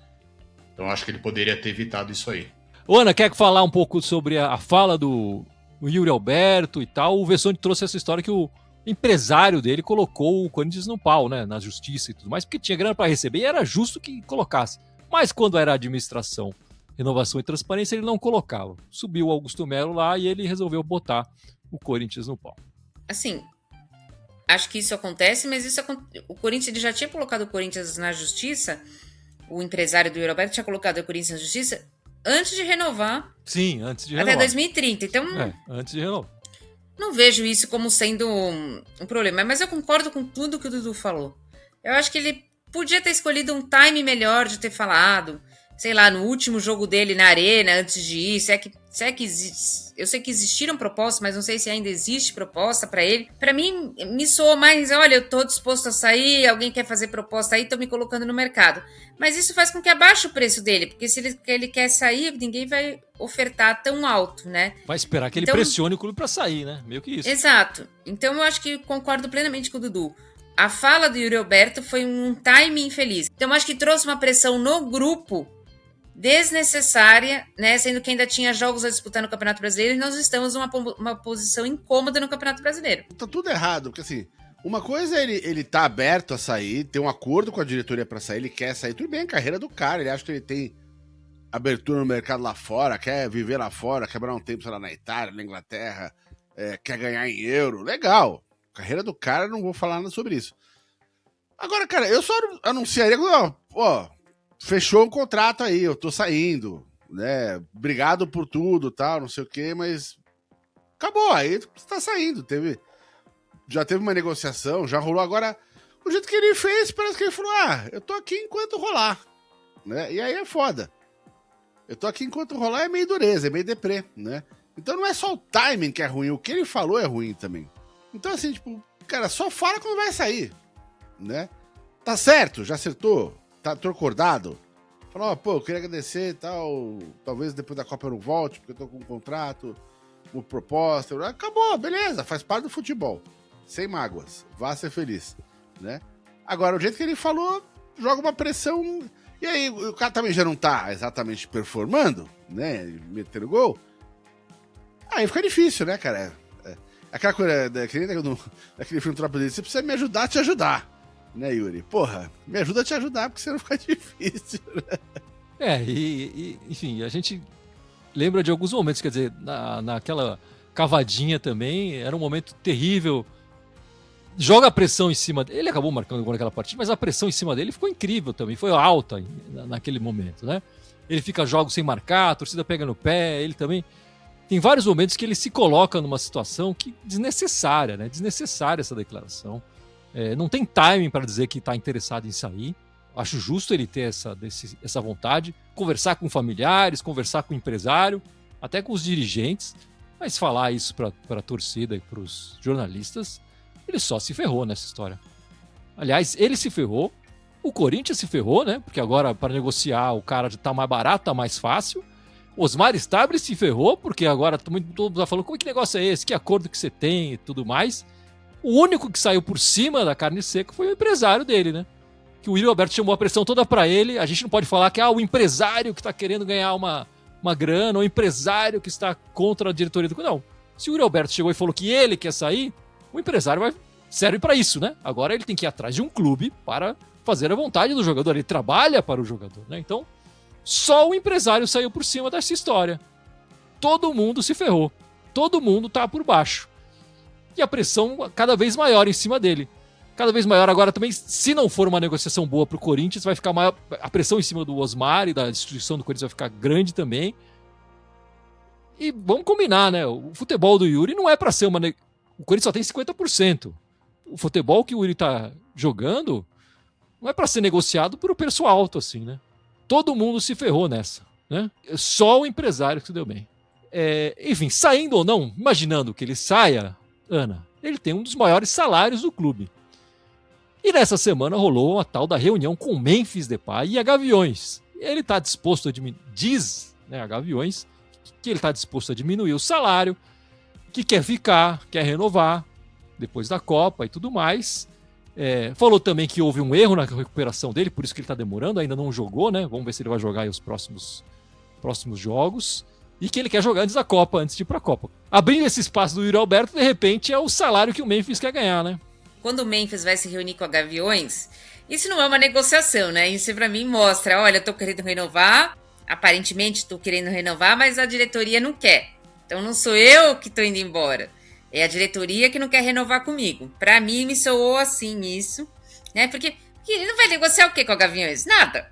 Então acho que ele poderia ter evitado isso aí.
Ana, quer falar um pouco sobre a fala do Yuri Alberto e tal? O Vessone trouxe essa história que o empresário dele colocou o Corinthians no pau, né, na justiça e tudo mais, porque tinha grana para receber e era justo que colocasse. Mas quando era administração, renovação e transparência, ele não colocava. Subiu o Augusto Melo lá e ele resolveu botar o Corinthians no pau.
Assim, acho que isso acontece, mas o Corinthians, ele já tinha colocado o Corinthians na justiça, o empresário do Yuri Alberto tinha colocado o Corinthians na justiça antes de renovar.
Sim, antes de renovar.
Até 2030, então...
antes de renovar.
Não vejo isso como sendo um problema, mas eu concordo com tudo que o Dudu falou. Eu acho que ele podia ter escolhido um time melhor de ter falado, sei lá, no último jogo dele na arena, antes de ir, eu sei que existiram propostas, mas não sei se ainda existe proposta pra ele. Pra mim, me soa mais, olha, eu tô disposto a sair, alguém quer fazer proposta aí, tô me colocando no mercado. Mas isso faz com que abaixe o preço dele, porque se ele quer sair, ninguém vai ofertar tão alto, né?
Vai esperar que ele pressione o clube pra sair, né? Meio que isso.
Exato. Então eu acho que concordo plenamente com o Dudu. A fala do Yuri Alberto foi um timing infeliz. Então eu acho que trouxe uma pressão no grupo desnecessária, né? Sendo que ainda tinha jogos a disputar no Campeonato Brasileiro e nós estamos numa posição incômoda no Campeonato Brasileiro.
Tá tudo errado, porque assim, uma coisa é ele tá aberto a sair, tem um acordo com a diretoria pra sair, ele quer sair, tudo bem, a carreira do cara, ele acha que ele tem abertura no mercado lá fora, quer viver lá fora, quebrar um tempo, sei lá, na Itália, na Inglaterra, quer ganhar em euro, legal. Carreira do cara, não vou falar nada sobre isso. Agora, cara, eu só anunciaria, ó, fechou um contrato aí, eu tô saindo, né? Obrigado por tudo, tal, não sei o quê, mas acabou, aí você tá saindo, já teve uma negociação, já rolou. Agora, o jeito que ele fez, parece que ele falou, eu tô aqui enquanto rolar, né? E aí é foda. Eu tô aqui enquanto rolar é meio dureza, é meio deprê, né? Então não é só o timing que é ruim, o que ele falou é ruim também. Então assim, tipo, cara, só fala quando vai sair, né? Tá certo, já acertou, tô acordado. Falou, pô, eu queria agradecer e tal, talvez depois da Copa eu não volte, porque eu tô com um contrato, uma proposta, acabou, beleza, faz parte do futebol. Sem mágoas, vá ser feliz, né? Agora, o jeito que ele falou, joga uma pressão, e aí o cara também já não tá exatamente performando, né, metendo gol, aí fica difícil, né, cara? Aquela coisa, que nem daquele filme Tropa dele, você precisa me ajudar a te ajudar, né, Yuri? Porra, me ajuda a te ajudar, porque senão fica difícil, né?
Enfim, a gente lembra de alguns momentos, quer dizer, naquela cavadinha também, era um momento terrível, joga a pressão em cima dele, ele acabou marcando gol naquela partida, mas a pressão em cima dele ficou incrível também, foi alta naquele momento, né? Ele fica jogos sem marcar, a torcida pega no pé, ele também... Tem vários momentos que ele se coloca numa situação que desnecessária, né? Desnecessária essa declaração. Não tem timing para dizer que está interessado em sair. Acho justo ele ter essa vontade, conversar com familiares, conversar com o empresário, até com os dirigentes, mas falar isso para a torcida e para os jornalistas ele só se ferrou nessa história. Aliás, ele se ferrou, o Corinthians se ferrou, né? Porque agora para negociar o cara tá mais barato, tá mais fácil. Osmar Stabile se ferrou, porque agora todo mundo tá falando, como que negócio é esse? Que acordo que você tem e tudo mais. O único que saiu por cima da carne seca foi o empresário dele, né? Que o Yuri Alberto chamou a pressão toda pra ele. A gente não pode falar que o empresário que tá querendo ganhar uma grana, ou o empresário que está contra a diretoria do... Não. Se o Yuri Alberto chegou e falou que ele quer sair, o empresário serve pra isso, né? Agora ele tem que ir atrás de um clube para fazer a vontade do jogador. Ele trabalha para o jogador, né? Então, só o empresário saiu por cima dessa história. Todo mundo se ferrou. Todo mundo tá por baixo. E a pressão cada vez maior em cima dele. Cada vez maior agora também, se não for uma negociação boa pro Corinthians, vai ficar maior. A pressão em cima do Osmar e da instituição do Corinthians vai ficar grande também. E vamos combinar, né? O futebol do Yuri não é pra ser uma... O Corinthians só tem 50%. O futebol que o Yuri tá jogando não é pra ser negociado por um preço alto, assim, né? Todo mundo se ferrou nessa, né? Só o empresário que se deu bem. Enfim, saindo ou não, imaginando que ele saia, Ana, ele tem um dos maiores salários do clube. E nessa semana rolou a tal da reunião com o Memphis Depay e a Gaviões. Ele está disposto a diminuir, diz, né, a Gaviões, que ele está disposto a diminuir o salário, que quer ficar, quer renovar depois da Copa e tudo mais. Falou também que houve um erro na recuperação dele, por isso que ele está demorando, ainda não jogou, né? Vamos ver se ele vai jogar aí os próximos jogos. E que ele quer jogar antes da Copa, antes de ir para a Copa. Abrindo esse espaço do Yuri Alberto, de repente, é o salário que o Memphis quer ganhar, né?
Quando o Memphis vai se reunir com a Gaviões, isso não é uma negociação, né? Isso pra mim mostra, olha, eu tô querendo renovar, aparentemente tô querendo renovar, mas a diretoria não quer. Então não sou eu que tô indo embora. É a diretoria que não quer renovar comigo. Pra mim, me soou assim isso, né? Porque ele não vai negociar o quê com a Gaviões? Nada.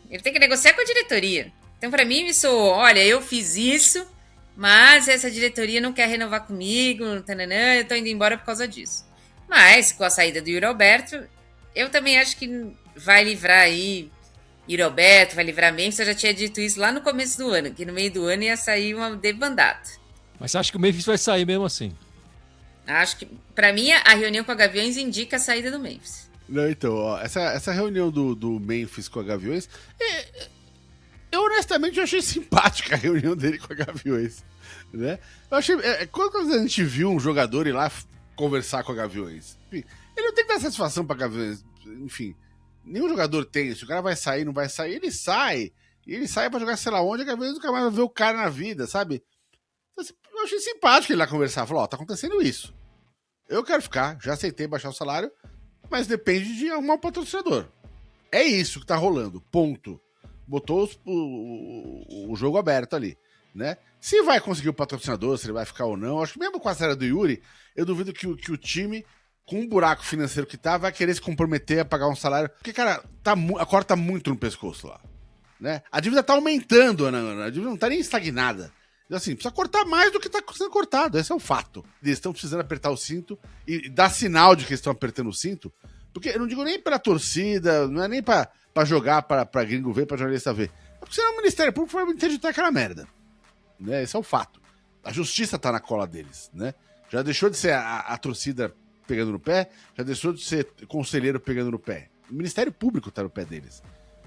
Ele tem que negociar com a diretoria. Então, pra mim, me soou, olha, eu fiz isso, mas essa diretoria não quer renovar comigo, tananã, eu tô indo embora por causa disso. Mas, com a saída do Yuri Alberto, eu também acho que vai livrar aí Yuri Alberto, vai livrar Memphis. Eu já tinha dito isso lá no começo do ano, que no meio do ano ia sair uma debandada.
Mas você acha que o Memphis vai sair mesmo assim?
Acho que, pra mim, a reunião com a Gaviões indica a saída do Memphis.
Não, então, ó, essa reunião do Memphis com a Gaviões, eu honestamente achei simpática a reunião dele com a Gaviões, né? Eu achei, quando a gente viu um jogador ir lá conversar com a Gaviões, enfim, ele não tem que dar satisfação pra Gaviões, enfim, nenhum jogador tem, se o cara vai sair, não vai sair, ele sai pra jogar sei lá onde, a Gaviões nunca mais vai ver o cara na vida, sabe? Eu achei simpático ele lá conversar, falou, ó, tá acontecendo isso, eu quero ficar, já aceitei baixar o salário, mas depende de arrumar um patrocinador. É isso que tá rolando, ponto. Botou o jogo aberto ali, né? Se vai conseguir o patrocinador, se ele vai ficar ou não, acho que mesmo com a saída do Yuri, eu duvido que o time, com o buraco financeiro que tá, vai querer se comprometer a pagar um salário. Porque, cara, a corda tá muito no pescoço lá, né? A dívida tá aumentando, Ana, a dívida não tá nem estagnada. Então, assim, precisa cortar mais do que tá sendo cortado, esse é o fato. Eles estão precisando apertar o cinto e dar sinal de que estão apertando o cinto, porque eu não digo nem pra torcida, não é nem pra jogar pra gringo ver, pra jornalista ver. É porque senão o Ministério Público vai interditar aquela merda, né? Esse é o fato. A justiça tá na cola deles, né? Já deixou de ser a torcida pegando no pé, já deixou de ser conselheiro pegando no pé. O Ministério Público tá no pé deles.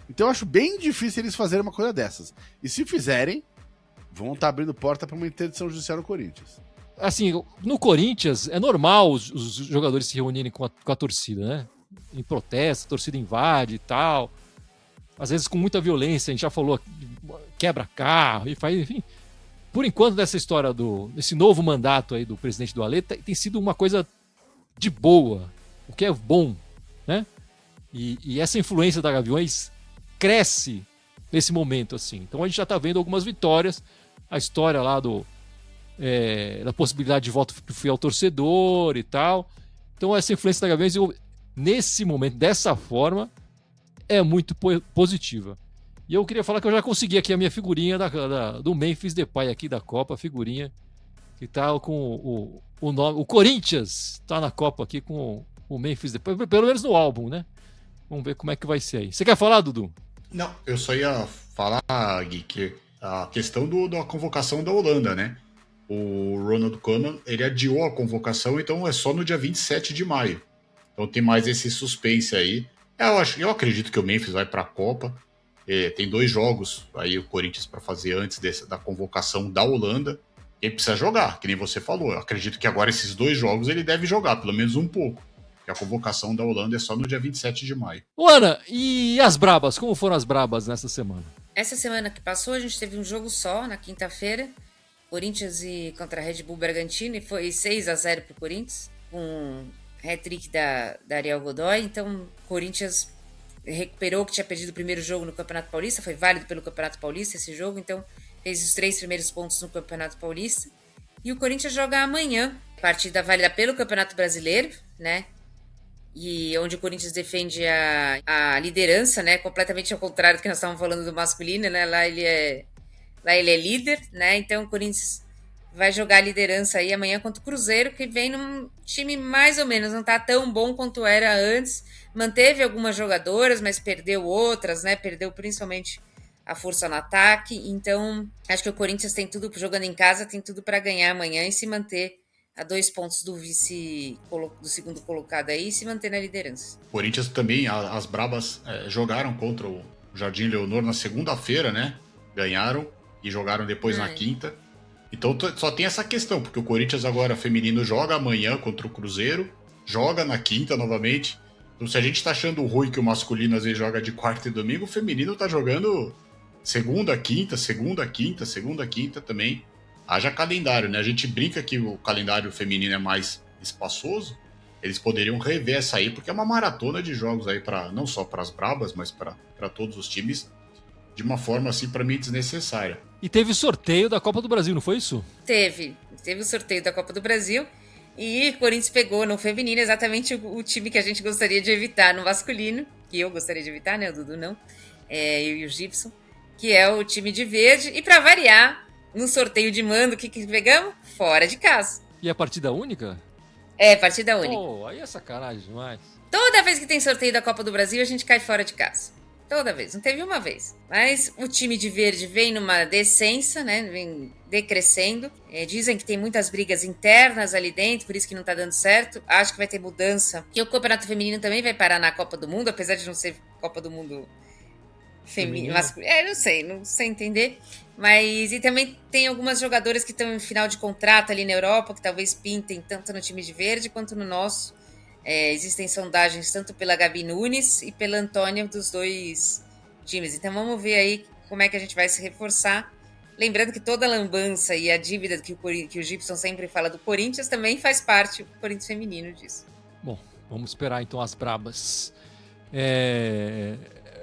Então eu acho bem difícil eles fazerem uma coisa dessas. E se fizerem, vão estar abrindo porta para uma interdição judicial no Corinthians.
Assim, no Corinthians é normal os jogadores se reunirem com a torcida, né? Em protesto, a torcida invade e tal. Às vezes com muita violência, a gente já falou, quebra carro e faz, enfim. Por enquanto, dessa história desse novo mandato aí do presidente do Alê, tem sido uma coisa de boa, o que é bom, né? E essa influência da Gaviões cresce nesse momento, assim. Então a gente já está vendo algumas vitórias, a história lá da possibilidade de voto fiel ao torcedor e tal. Então essa influência da Gaviões, nesse momento, dessa forma, é muito positiva. E eu queria falar que eu já consegui aqui a minha figurinha do Memphis Depay aqui da Copa, a figurinha que tá com o nome, o Corinthians tá na Copa aqui com o Memphis Depay, pelo menos no álbum, né? Vamos ver como é que vai ser aí. Você quer falar, Dudu?
Não, eu só ia falar, Gui, que a questão da convocação da Holanda, né? o Ronald Koeman, ele adiou a convocação, então é só no dia 27 de maio. Então tem mais esse suspense aí. Eu acredito que o Memphis vai para a Copa. Tem 2 jogos aí o Corinthians para fazer antes da convocação da Holanda. Ele precisa jogar, que nem você falou. Eu acredito que agora esses 2 jogos ele deve jogar, pelo menos um pouco. Porque a convocação da Holanda é só no dia 27 de maio.
Ana, e as brabas? Como foram as brabas nessa semana?
Essa semana que passou, a gente teve um jogo só, na quinta-feira. Corinthians contra a Red Bull Bragantino, e foi 6-0 pro Corinthians, com hat-trick da Ariel Godoy. Então, o Corinthians recuperou o que tinha perdido o primeiro jogo no Campeonato Paulista, foi válido pelo Campeonato Paulista esse jogo, então fez os 3 primeiros pontos no Campeonato Paulista. E o Corinthians joga amanhã, partida válida pelo Campeonato Brasileiro, né? E onde o Corinthians defende a liderança, né? Completamente ao contrário do que nós estávamos falando do masculino, né? Lá ele é líder, né? Então o Corinthians vai jogar a liderança aí amanhã contra o Cruzeiro, que vem num time mais ou menos, não tá tão bom quanto era antes. Manteve algumas jogadoras, mas perdeu outras, né? Perdeu principalmente a força no ataque. Então, acho que o Corinthians tem tudo, jogando em casa, tem tudo para ganhar amanhã e se manter a 2 pontos do segundo colocado aí e se manter na liderança.
O Corinthians também, as brabas jogaram contra o Jardim Leonor na segunda-feira, né? Ganharam e jogaram depois na quinta. Então só tem essa questão, porque o Corinthians agora feminino joga amanhã contra o Cruzeiro, joga na quinta novamente. Então se a gente tá achando ruim que o masculino às vezes joga de quarta e domingo, o feminino tá jogando segunda, quinta também. Haja calendário, né? A gente brinca que o calendário feminino é mais espaçoso. Eles poderiam rever essa aí, porque é uma maratona de jogos aí, não só para as brabas, mas para todos os times, de uma forma assim, para mim, desnecessária.
E teve o sorteio da Copa do Brasil, não foi isso?
Teve o sorteio da Copa do Brasil e o Corinthians pegou no feminino exatamente o time que a gente gostaria de evitar no masculino, que eu gostaria de evitar, né? O Dudu não, eu e o Gibson, que é o time de verde. E para variar, no sorteio de mando, o que pegamos? Fora de casa.
E a partida única?
É, partida única.
Pô, aí é sacanagem demais.
Toda vez que tem sorteio da Copa do Brasil, a gente cai fora de casa. Toda vez, não teve uma vez. Mas o time de verde vem numa descença, né? Vem decrescendo. Dizem que tem muitas brigas internas ali dentro, por isso que não tá dando certo. Acho que vai ter mudança. Que o Campeonato Feminino também vai parar na Copa do Mundo, apesar de não ser Copa do Mundo feminino. Não sei entender. Mas e também tem algumas jogadoras que estão em final de contrato ali na Europa, que talvez pintem tanto no time de verde quanto no nosso. Existem sondagens tanto pela Gabi Nunes e pela Antônia dos 2 times. Então vamos ver aí como é que a gente vai se reforçar. Lembrando que toda a lambança e a dívida que o Gibson sempre fala do Corinthians também faz parte do Corinthians feminino disso.
Bom, vamos esperar então as brabas.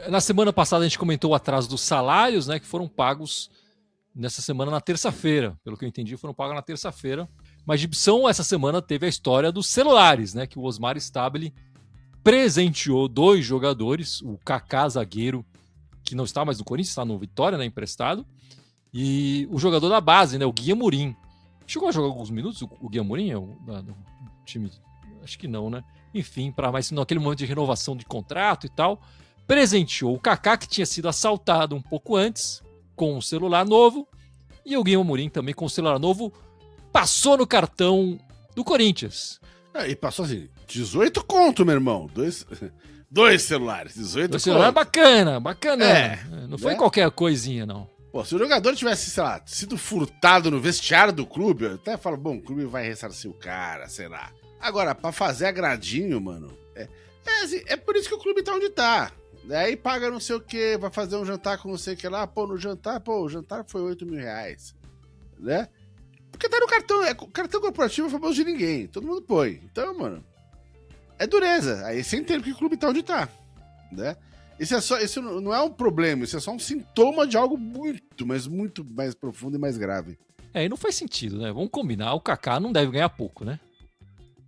Na semana passada a gente comentou o atraso dos salários, né, que foram pagos nessa semana na terça-feira. Pelo que eu entendi, foram pagos na terça-feira. Mas Gibson, essa semana, teve a história dos celulares, né? Que o Osmar Stabile presenteou 2 jogadores, o Kaká, zagueiro, que não está mais no Corinthians, está no Vitória, né? Emprestado, e o jogador da base, né? O Gui Amorim. Chegou a jogar alguns minutos o Gui Amorim? Do time? Acho que não, né? Enfim, mas naquele momento de renovação de contrato e tal, presenteou o Kaká, que tinha sido assaltado um pouco antes, com um celular novo, e o Gui Amorim também com um celular novo, passou no cartão do Corinthians.
E passou assim, 18 conto, meu irmão. Dois celulares, 18 conto.
Celular bacana. Não foi
né?
qualquer coisinha, não.
Pô, se o jogador tivesse, sei lá, sido furtado no vestiário do clube, eu até falo, bom, o clube vai ressarcir o cara, sei lá. Agora, pra fazer agradinho, mano, é por isso que o clube tá onde tá. Aí paga não sei o que, vai fazer um jantar com não sei o que lá, o jantar foi 8 mil reais, né? Porque tá no cartão, cartão corporativo é famoso de ninguém, todo mundo põe. Então, mano, é dureza. Aí você entende que o clube tá onde tá, né? Isso não é um problema, isso é só um sintoma de algo muito, mas muito mais profundo e mais grave.
E não faz sentido, né? Vamos combinar, o Kaká não deve ganhar pouco, né?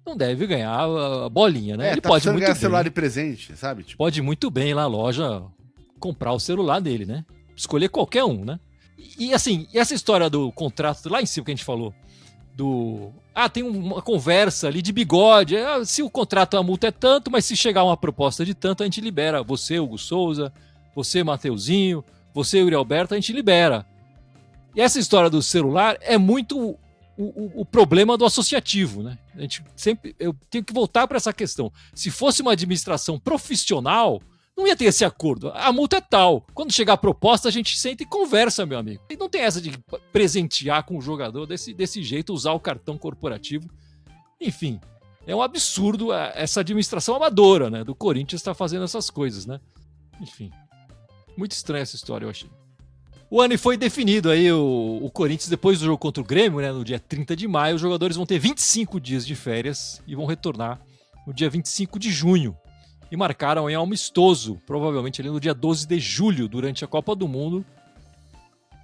Não deve ganhar a bolinha, né? Ele
tá
pode muito
ganhar
bem,
celular de presente, sabe? Tipo...
Pode muito bem ir lá na loja comprar o celular dele, né? Escolher qualquer um, né? E assim, essa história do contrato lá em cima que a gente falou, tem uma conversa ali de bigode, se o contrato, a multa é tanto, mas se chegar uma proposta de tanto, a gente libera. Você, Hugo Souza, você, Mateuzinho, você, Yuri Alberto, a gente libera. E essa história do celular é muito o problema do associativo, né? Eu tenho que voltar para essa questão. Se fosse uma administração profissional, não ia ter esse acordo. A multa é tal. Quando chegar a proposta, a gente senta e conversa, meu amigo. E não tem essa de presentear com o jogador desse jeito, usar o cartão corporativo. Enfim, é um absurdo essa administração amadora, né? Do Corinthians estar fazendo essas coisas, né? Enfim, muito estranha essa história, eu achei. O ano foi definido aí, o Corinthians, depois do jogo contra o Grêmio, né, no dia 30 de maio, os jogadores vão ter 25 dias de férias e vão retornar no dia 25 de junho. E marcaram em amistoso, provavelmente ali no dia 12 de julho, durante a Copa do Mundo.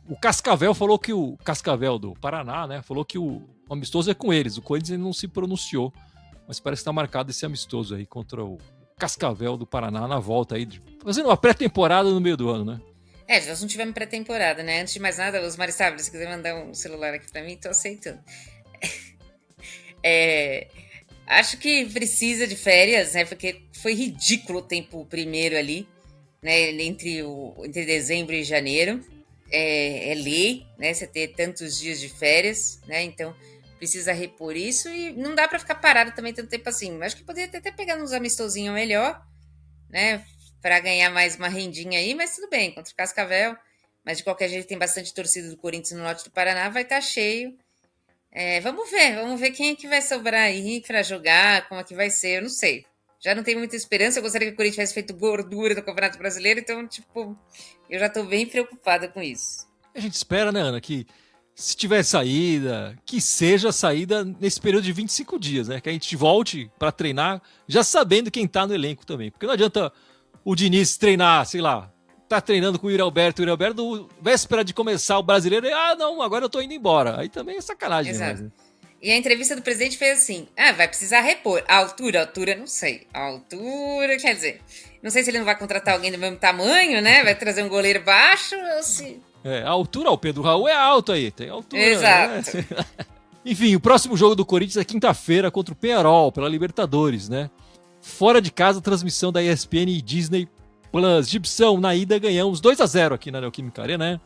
O Cascavel falou que o Cascavel do Paraná, né, falou que o amistoso é com eles. O Corinthians ainda não se pronunciou, mas parece que está marcado esse amistoso aí contra o Cascavel do Paraná na volta aí, fazendo uma pré-temporada no meio do ano, né?
Nós não tivemos pré-temporada, né? Antes de mais nada, os Marissabres, se quiser mandar um celular aqui pra mim, tô aceitando. Acho que precisa de férias, né? Porque foi ridículo o tempo primeiro ali, né? Entre dezembro e janeiro. É lei, né? Você ter tantos dias de férias, né? Então, precisa repor isso e não dá pra ficar parado também tanto tempo assim. Acho que poderia até pegar uns amistosinhos melhor, né? Para ganhar mais uma rendinha aí, mas tudo bem, contra o Cascavel. Mas de qualquer jeito tem bastante torcida do Corinthians no norte do Paraná, vai estar cheio. Vamos ver quem é que vai sobrar aí para jogar, como é que vai ser, eu não sei. Já não tenho muita esperança, eu gostaria que o Corinthians tivesse feito gordura do Campeonato Brasileiro, então, eu já estou bem preocupada com isso.
A gente espera, né, Ana, que se tiver saída, que seja saída nesse período de 25 dias, né? Que a gente volte para treinar já sabendo quem tá no elenco também. Porque não adianta o Diniz treinar, sei lá, tá treinando com o Yuri Alberto, véspera de começar o Brasileiro, não, agora eu tô indo embora. Aí também é sacanagem.
Exato.
Né?
E a entrevista do presidente fez assim, vai precisar repor. A altura, não sei. A altura, quer dizer, não sei se ele não vai contratar alguém do mesmo tamanho, né? Vai trazer um goleiro baixo ou se...
A altura, o Pedro Raul é alto aí, tem altura.
Exato.
Né? Enfim, o próximo jogo do Corinthians é quinta-feira contra o Peñarol, pela Libertadores, né? Fora de casa, transmissão da ESPN e Disney Plus. Gibson, na ida, ganhamos 2-0 aqui na Neoquímica Arena, né?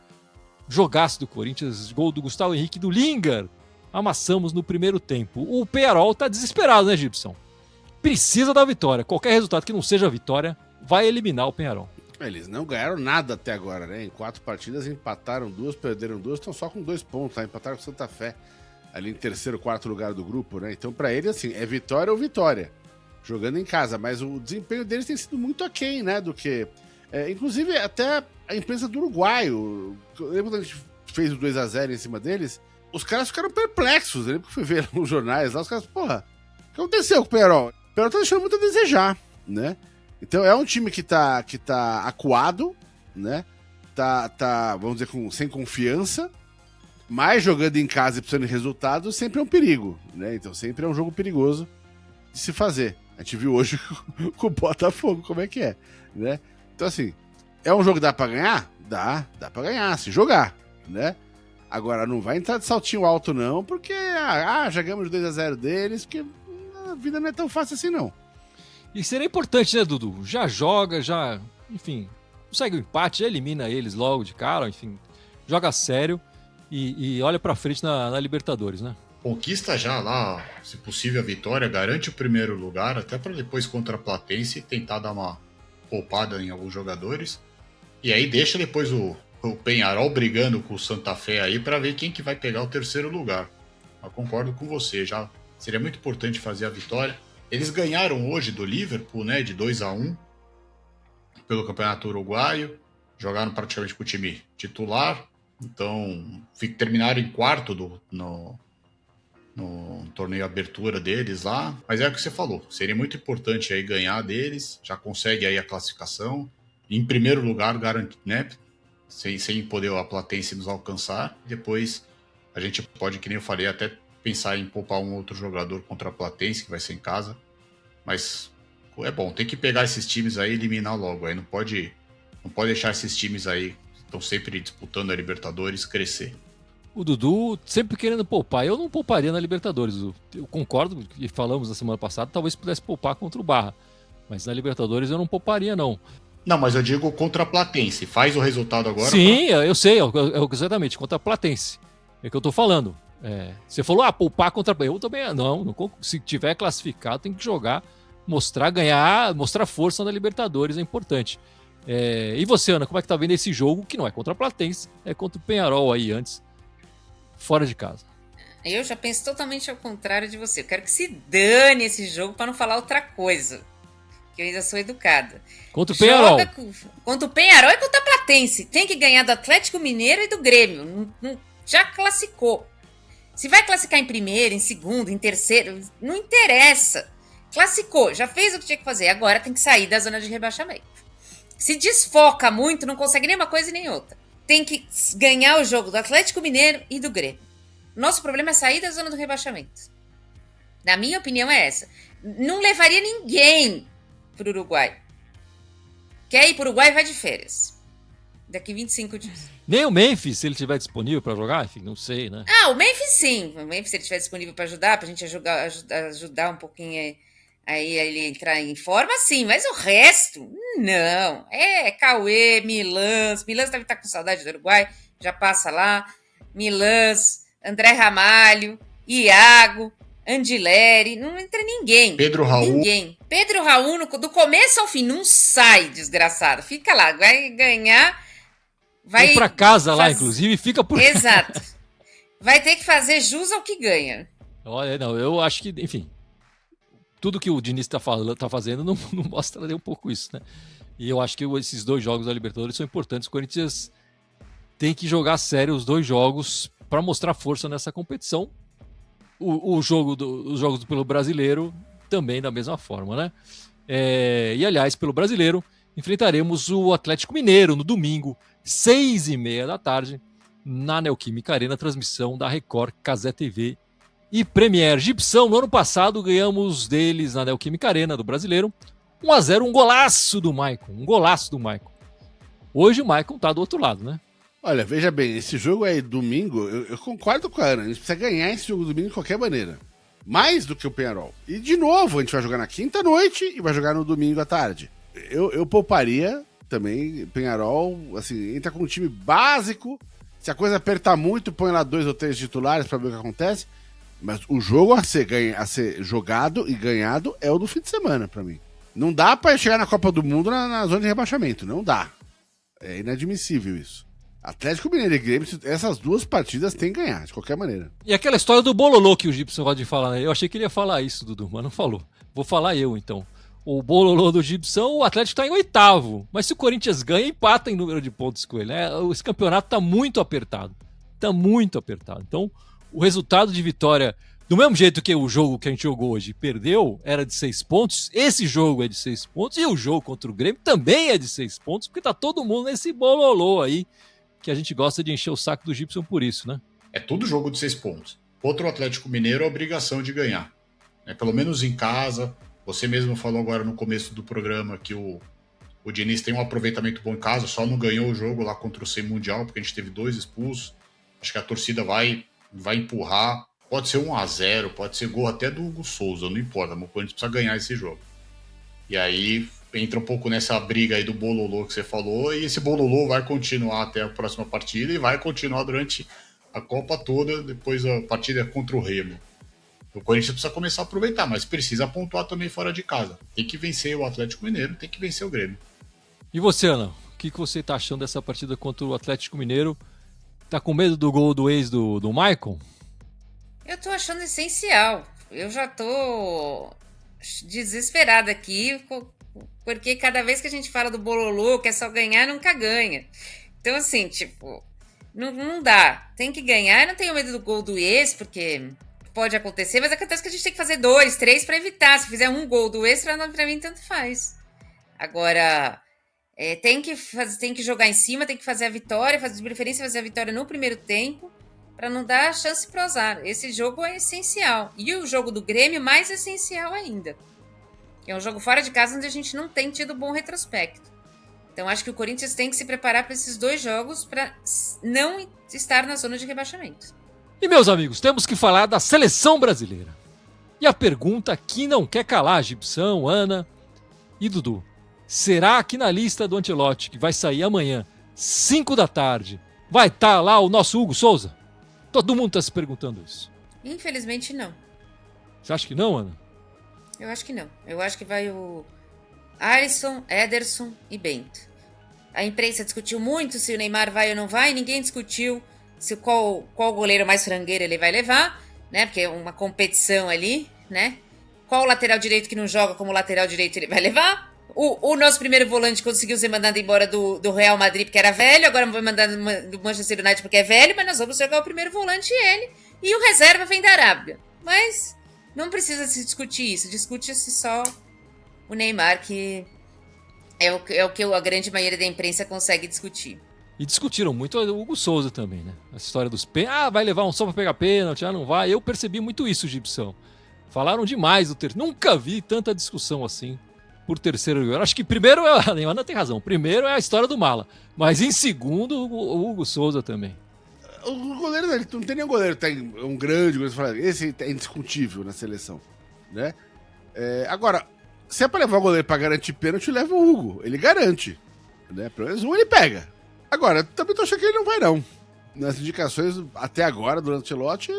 Jogaço do Corinthians, gol do Gustavo Henrique do Lingard. Amassamos no primeiro tempo. O Peñarol tá desesperado, né, Gibson? Precisa da vitória. Qualquer resultado que não seja vitória vai eliminar o Peñarol.
Eles não ganharam nada até agora, né? Em 4 partidas empataram 2, perderam 2, estão só com 2 pontos, tá? Empataram com Santa Fé, ali em terceiro, quarto lugar do grupo, né? Então, pra eles, assim, é vitória ou vitória. Jogando em casa, mas o desempenho deles tem sido muito aquém, né, do que... inclusive, até a imprensa do Uruguai, eu lembro quando a gente fez o 2-0 em cima deles, os caras ficaram perplexos, eu lembro que fui ver nos jornais lá, os caras, porra, o que aconteceu com o Peñarol? O Peñarol tá deixando muito a desejar, né? Então é um time que tá acuado, né, vamos dizer, sem confiança, mas jogando em casa e precisando de resultados sempre é um perigo, né, então sempre é um jogo perigoso de se fazer. A gente viu hoje com o Botafogo como é que é, né? Então, assim, é um jogo que dá pra ganhar? Dá pra ganhar, se jogar, né? Agora, não vai entrar de saltinho alto, não, porque, já ganhamos 2-0 deles, porque a vida não é tão fácil assim, não.
E seria importante, né, Dudu? Já joga, enfim, consegue o empate, já elimina eles logo de cara, enfim, joga sério e olha pra frente na Libertadores, né?
Conquista já lá, se possível, a vitória, garante o primeiro lugar, até para depois contra a Platense tentar dar uma poupada em alguns jogadores. E aí deixa depois o Peñarol brigando com o Santa Fé aí para ver quem que vai pegar o terceiro lugar. Eu concordo com você, já seria muito importante fazer a vitória. Eles ganharam hoje do Liverpool, né, de 2-1 pelo Campeonato Uruguaio, jogaram praticamente com o time titular, então terminaram em quarto no torneio abertura deles lá, mas é o que você falou, seria muito importante aí ganhar deles, já consegue aí a classificação, em primeiro lugar, né, sem poder a Platense nos alcançar, depois a gente pode, que nem eu falei, até pensar em poupar um outro jogador contra a Platense, que vai ser em casa, mas é bom, tem que pegar esses times aí e eliminar logo, aí não pode deixar esses times aí, que estão sempre disputando a Libertadores, crescer.
O Dudu sempre querendo poupar. Eu não pouparia na Libertadores. Eu concordo, e falamos na semana passada, talvez pudesse poupar contra o Barra. Mas na Libertadores eu não pouparia, não.
Não, mas eu digo contra a Platense. Faz o resultado agora.
Sim, eu sei, exatamente, contra a Platense. É o que eu tô falando. Você falou, poupar contra... Eu também não. Se tiver classificado, tem que jogar, ganhar, mostrar força na Libertadores, é importante. E você, Ana, como é que tá vendo esse jogo, que não é contra a Platense, é contra o Peñarol aí antes, fora de casa?
Eu já penso totalmente ao contrário de você. Eu quero que se dane esse jogo para não falar outra coisa. Que eu ainda sou educada.
Contra o Peñarol.
Contra o Peñarol e contra a Platense. Tem que ganhar do Atlético Mineiro e do Grêmio. Já classificou. Se vai classificar em primeiro, em segundo, em terceiro, não interessa. Classificou, já fez o que tinha que fazer. Agora tem que sair da zona de rebaixamento. Se desfoca muito, não consegue nem uma coisa e nem outra. Tem que ganhar o jogo do Atlético Mineiro e do Grêmio. Nosso problema é sair da zona do rebaixamento. Na minha opinião é essa. Não levaria ninguém para o Uruguai. Quer ir para o Uruguai, vai de férias. Daqui 25 dias.
Nem o Memphis, se ele estiver disponível para jogar, enfim, não sei, né?
O Memphis sim. O Memphis, se ele estiver disponível para ajudar, para a gente ajudar um pouquinho aí ele entrar em forma, sim. Mas o resto, não. Cauê, Milans. Milans deve estar com saudade do Uruguai, já passa lá. Milans, André Ramalho, Iago, Andileri, não entra ninguém.
Pedro Raul.
Ninguém. Pedro Raul, do começo ao fim, não sai, desgraçado. Fica lá, vai ganhar...
Vai para casa lá, inclusive, fica por...
Exato. Vai ter que fazer jus ao que ganha.
Olha, não, eu acho que, enfim, tudo que o Diniz tá fazendo não mostra nem um pouco isso, né? E eu acho que esses 2 jogos da Libertadores são importantes. O Corinthians tem que jogar a sério os 2 jogos para mostrar força nessa competição. Os jogos pelo Brasileiro também da mesma forma, né? E, aliás, pelo Brasileiro, enfrentaremos o Atlético Mineiro no domingo, 6h30 da tarde, na Neoquímica Arena, transmissão da Record, Cazé TV e Premier. Gibson, no ano passado, ganhamos deles na Neoquímica Arena do Brasileiro, 1-0, um golaço do Maicon. Hoje o Maicon tá do outro lado, né?
Olha, veja bem, esse jogo aí, domingo, eu concordo com a Ana, a gente precisa ganhar esse jogo domingo de qualquer maneira. Mais do que o Peñarol. E, de novo, a gente vai jogar na quinta-noite e vai jogar no domingo à tarde. Eu pouparia também, Peñarol, assim, entra com um time básico, se a coisa apertar muito, põe lá 2 ou 3 titulares pra ver o que acontece, mas o jogo a ser jogado e ganhado é o do fim de semana, pra mim. Não dá pra chegar na Copa do Mundo na zona de rebaixamento, não dá. É inadmissível isso. Atlético Mineiro e Grêmio, essas 2 partidas tem que ganhar, de qualquer maneira.
E aquela história do bololô que o Gibson gosta de falar, né? Eu achei que ele ia falar isso, Dudu, mas não falou. Vou falar eu, então. O bololô do Gibson, o Atlético tá em 8º. Mas se o Corinthians ganha, empata em número de pontos com ele, né? Esse campeonato tá muito apertado. Então, o resultado de vitória, do mesmo jeito que o jogo que a gente jogou hoje perdeu, era de 6 pontos, esse jogo é de 6 pontos, e o jogo contra o Grêmio também é de 6 pontos, porque tá todo mundo nesse bololô aí, que a gente gosta de encher o saco do Gibson por isso, né?
É tudo jogo de 6 pontos. Contra o Atlético Mineiro, a obrigação de ganhar. Pelo menos em casa. Você mesmo falou agora no começo do programa que o Diniz tem um aproveitamento bom em casa, só não ganhou o jogo lá contra o Sem Mundial, porque a gente teve 2 expulsos. Acho que a torcida vai empurrar. Pode ser 1-0, pode ser gol até do Hugo Souza, não importa, mas o Corinthians precisa ganhar esse jogo. E aí entra um pouco nessa briga aí do bololô que você falou, e esse bololô vai continuar até a próxima partida e vai continuar durante a Copa toda, depois a partida contra o Remo. O Corinthians precisa começar a aproveitar, mas precisa pontuar também fora de casa. Tem que vencer o Atlético Mineiro, tem que vencer o Grêmio.
E você, Ana? O que você tá achando dessa partida contra o Atlético Mineiro? Tá com medo do gol do ex do Maicon?
Eu tô achando essencial. Eu já tô desesperada aqui, porque cada vez que a gente fala do bololô, que é só ganhar, nunca ganha. Então, assim, tipo, não dá. Tem que ganhar. Eu não tenho medo do gol do ex, porque pode acontecer, mas acontece que a gente tem que fazer 2, 3 para evitar. Se fizer um gol do ex, pra mim, tanto faz. Agora, tem que jogar em cima, tem que fazer a vitória, de preferência fazer a vitória no primeiro tempo, para não dar chance pro azar. Esse jogo é essencial. E o jogo do Grêmio, mais essencial ainda. É um jogo fora de casa onde a gente não tem tido bom retrospecto. Então, acho que o Corinthians tem que se preparar para esses 2 jogos para não estar na zona de rebaixamento.
E, meus amigos, temos que falar da seleção brasileira. E a pergunta que não quer calar, Gibson, Ana e Dudu. Será que na lista do Ancelotti, que vai sair amanhã, 5 da tarde, vai estar lá o nosso Hugo Souza? Todo mundo tá se perguntando isso.
Infelizmente, não.
Você acha que não, Ana?
Eu acho que não. Eu acho que vai o Alisson, Ederson e Bento. A imprensa discutiu muito se o Neymar vai ou não vai. Ninguém discutiu se qual goleiro mais frangueiro ele vai levar, né? Porque é uma competição ali, né? Qual lateral direito que não joga como lateral direito ele vai levar. O nosso primeiro volante conseguiu ser mandado embora do Real Madrid porque era velho. Agora vai mandar do Manchester United porque é velho. Mas nós vamos jogar o primeiro volante e ele. E o reserva vem da Arábia. Mas não precisa se discutir isso. Discute-se só o Neymar, que é o que a grande maioria da imprensa consegue discutir.
E discutiram muito o Hugo Souza também, né? A história dos pênaltis. Ah, vai levar um só pra pegar pênalti, não vai. Eu percebi muito isso, Gibson. Falaram demais do terceiro. Nunca vi tanta discussão assim por terceiro lugar. Acho que primeiro, a Neymar tem razão. Primeiro é a história do Mala. Mas em segundo, o Hugo Souza também.
O goleiro, não tem nenhum goleiro que tem um grande goleiro. Esse é indiscutível na seleção, né? Agora, se é pra levar o goleiro pra garantir pênalti, leva o Hugo. Ele garante, né? Pelo menos um ele pega. Agora, também tô achando que ele não vai, não. Nas indicações, até agora, do Ancelotti,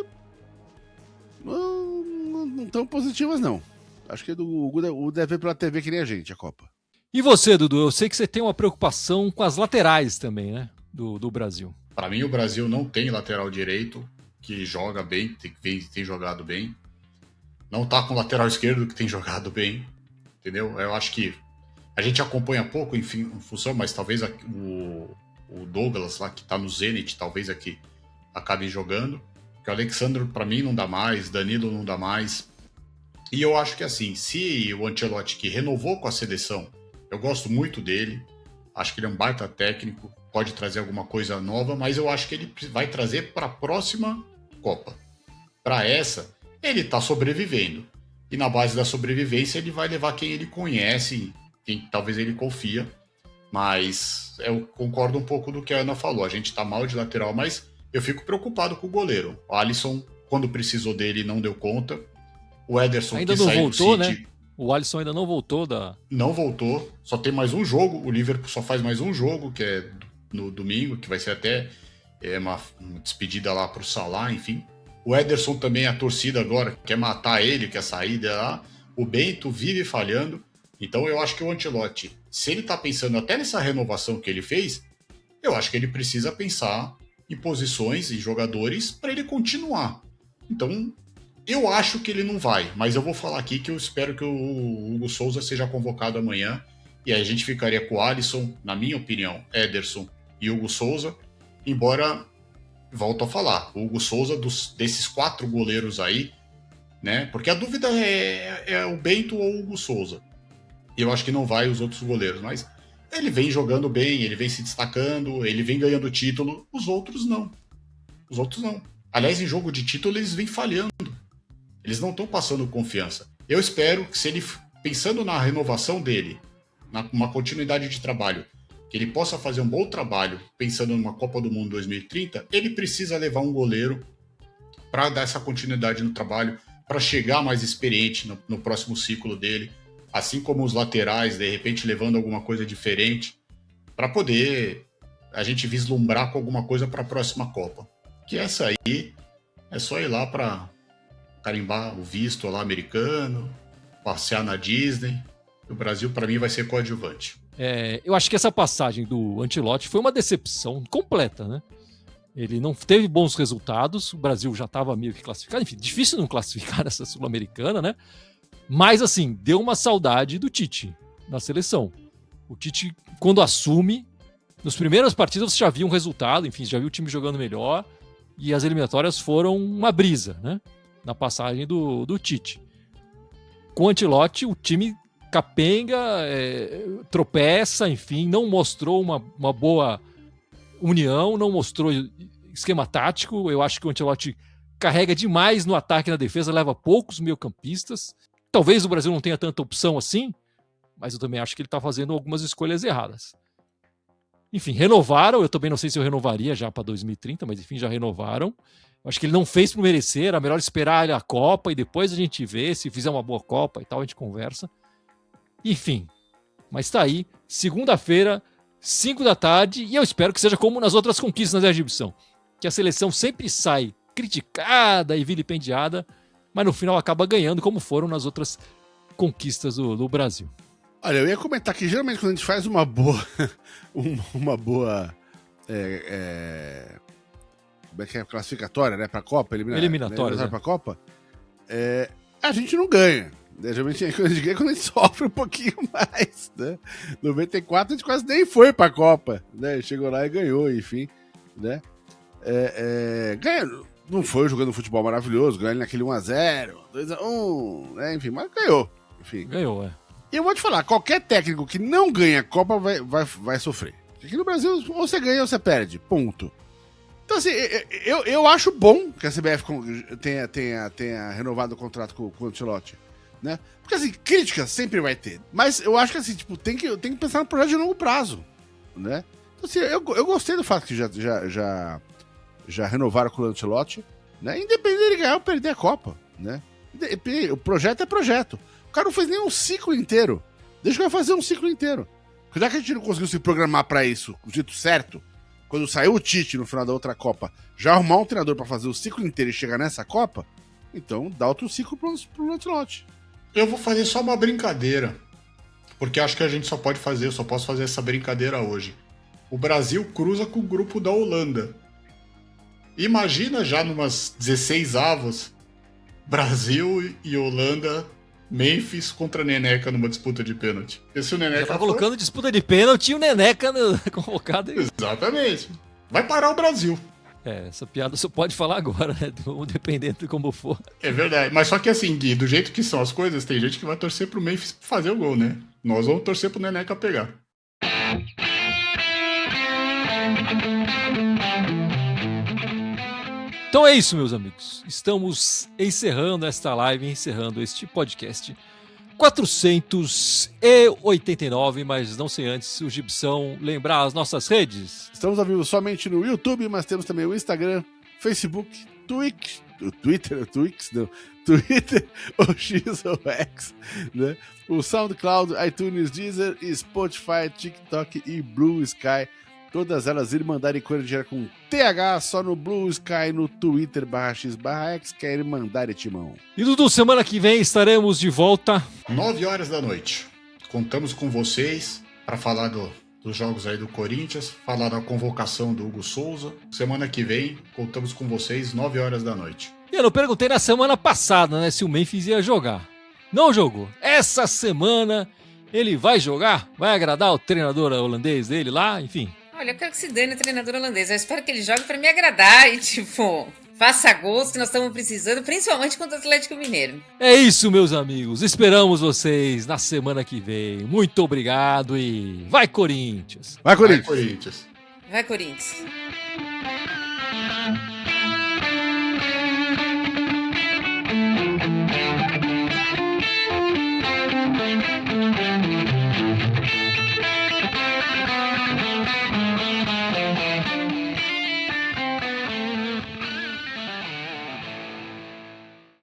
não tão positivas, não. Acho que o Hugo deve ver pela TV que nem a gente, a Copa.
E você, Dudu? Eu sei que você tem uma preocupação com as laterais também, né? Do Brasil.
Para mim, o Brasil não tem lateral direito que joga bem, tem jogado bem. Não tá com lateral esquerdo que tem jogado bem, entendeu? Eu acho que a gente acompanha pouco, enfim, em função, mas talvez o Douglas lá, que tá no Zenit, talvez aqui acabe jogando. Porque o Alexandre, para mim, não dá mais, Danilo não dá mais. E eu acho que assim, se o Ancelotti, que renovou com a seleção, eu gosto muito dele, acho que ele é um baita técnico, pode trazer alguma coisa nova, mas eu acho que ele vai trazer para a próxima Copa. Para essa, ele está sobrevivendo. E na base da sobrevivência, ele vai levar quem ele conhece, quem talvez ele confia. Mas eu concordo um pouco do que a Ana falou. A gente está mal de lateral, mas eu fico preocupado com o goleiro. O Alisson, quando precisou dele, não deu conta. O Ederson,
ainda
que
não
saiu
voltou,
do City,
né? O Alisson ainda não voltou
Não voltou, só tem mais um jogo. O Liverpool só faz mais um jogo, que é no domingo, que vai ser até uma despedida lá pro Salah, enfim. O Ederson também, a torcida agora quer matar ele, quer sair de lá. O Bento vive falhando. Então eu acho que o Ancelotti, se ele tá pensando até nessa renovação que ele fez, eu acho que ele precisa pensar em posições e jogadores para ele continuar. Então, eu acho que ele não vai, mas eu vou falar aqui que eu espero que o Hugo Souza seja convocado amanhã. E aí a gente ficaria com o Alisson, na minha opinião, Ederson e Hugo Souza. Embora, volto a falar, o Hugo Souza, desses 4 goleiros aí, né? Porque a dúvida é o Bento ou o Hugo Souza. E eu acho que não vai os outros goleiros, mas ele vem jogando bem, ele vem se destacando, ele vem ganhando título. Os outros não. Os outros não. Aliás, em jogo de título eles vêm falhando. Eles não estão passando confiança. Eu espero que, se ele, pensando na renovação dele, numa continuidade de trabalho, que ele possa fazer um bom trabalho pensando numa Copa do Mundo 2030, ele precisa levar um goleiro para dar essa continuidade no trabalho, para chegar mais experiente no próximo ciclo dele, assim como os laterais, de repente levando alguma coisa diferente, para poder a gente vislumbrar com alguma coisa para a próxima Copa. Que essa aí é só ir lá para carimbar o visto lá americano, passear na Disney. O Brasil, para mim, vai ser coadjuvante.
Eu acho que essa passagem do Ancelotti foi uma decepção completa, né? Ele não teve bons resultados, o Brasil já estava meio que classificado, enfim, difícil não classificar essa Sul-Americana, né? Mas, assim, deu uma saudade do Tite na seleção. O Tite, quando assume, nos primeiras partidas você já viu um resultado, enfim, já viu o time jogando melhor, e as eliminatórias foram uma brisa, né? Na passagem do Tite. Com o Ancelotti, o time capenga, tropeça, enfim, não mostrou uma boa união, não mostrou esquema tático. Eu acho que o Ancelotti carrega demais no ataque e na defesa, leva poucos meio-campistas. Talvez o Brasil não tenha tanta opção assim, mas eu também acho que ele está fazendo algumas escolhas erradas. Enfim, renovaram, eu também não sei se eu renovaria já para 2030, mas enfim, já renovaram. Eu acho que ele não fez por merecer, era melhor esperar a Copa e depois a gente vê, se fizer uma boa Copa e tal, a gente conversa. Enfim, mas tá aí, segunda-feira, 5 da tarde, e eu espero que seja como nas outras conquistas da exibição, que a seleção sempre sai criticada e vilipendiada, mas no final acaba ganhando, como foram nas outras conquistas do Brasil.
Olha, eu ia comentar que geralmente quando a gente faz uma boa. Uma boa. Como é que é? Classificatória, né? Pra Copa,
Eliminatória.
Né, pra Copa, a gente não ganha. Né? Geralmente quando a gente ganha, quando a gente sofre um pouquinho mais. Né? 94 a gente quase nem foi pra Copa. Né? Chegou lá e ganhou, enfim. Né? Ganha. Não foi jogando futebol maravilhoso, ganhou naquele 1x0, 2x1, né? Enfim, mas ganhou. Enfim.
Ganhou,
E eu vou te falar, qualquer técnico que não ganha a Copa vai sofrer. Aqui no Brasil, ou você ganha ou você perde. Ponto. Então, assim, eu acho bom que a CBF tenha renovado o contrato com o Ancelotti. Né? Porque, assim, críticas sempre vai ter. Mas eu acho que, assim, tipo, tem que pensar no projeto de longo prazo. Né? Então, assim, eu gostei do fato que já renovaram com o Ancelotti. Né? Independente de ganhar ou perder a Copa. Né? O projeto é projeto. O cara não fez nem um ciclo inteiro. Deixa o cara fazer um ciclo inteiro. Já que a gente não conseguiu se programar pra isso, do jeito certo, quando saiu o Tite no final da outra Copa, já arrumar um treinador pra fazer o ciclo inteiro e chegar nessa Copa, então dá outro ciclo pro Ancelotti.
Eu vou fazer só uma brincadeira, porque acho que a gente só posso fazer essa brincadeira hoje. O Brasil cruza com o grupo da Holanda. Imagina já numas 16 avos, Brasil e Holanda, Memphis contra Neneca numa disputa de pênalti. Esse o Neneca
já tá colocando disputa de pênalti e o Neneca convocado aí.
Exatamente. Vai parar o Brasil.
Essa piada só pode falar agora, né? Dependendo de como for.
É verdade. Mas só que assim, Gui, do jeito que são as coisas, tem gente que vai torcer pro Memphis fazer o gol, né? Nós vamos torcer pro Neneca pegar.
Então é isso, meus amigos. Estamos encerrando esta live, encerrando este podcast 489, mas não sei antes o Gibson lembrar as nossas redes.
Estamos ao vivo somente no YouTube, mas temos também o Instagram, Facebook, Twitch, Twitter, o X ou X, né? O SoundCloud, iTunes, Deezer, Spotify, TikTok e Blue Sky. Todas elas Irmandade Corintiana com TH, só no Blue Sky, no Twitter /x/x, que é Irmandade Timão.
E Dudu, semana que vem estaremos de volta.
9 horas da noite. Contamos com vocês para falar dos jogos aí do Corinthians, falar da convocação do Hugo Souza. Semana que vem, contamos com vocês, 9 horas da noite.
E eu não perguntei na semana passada, né, se o Memphis ia jogar. Não jogou. Essa semana ele vai jogar? Vai agradar o treinador holandês dele lá? Enfim.
Olha, eu quero que se dane o treinador holandês. Eu espero que ele jogue pra me agradar e, tipo, faça gols que nós estamos precisando, principalmente contra o Atlético Mineiro.
É isso, meus amigos. Esperamos vocês na semana que vem. Muito obrigado e vai, Corinthians!
Vai, Corinthians!
Vai, Corinthians!
Vai, Corinthians!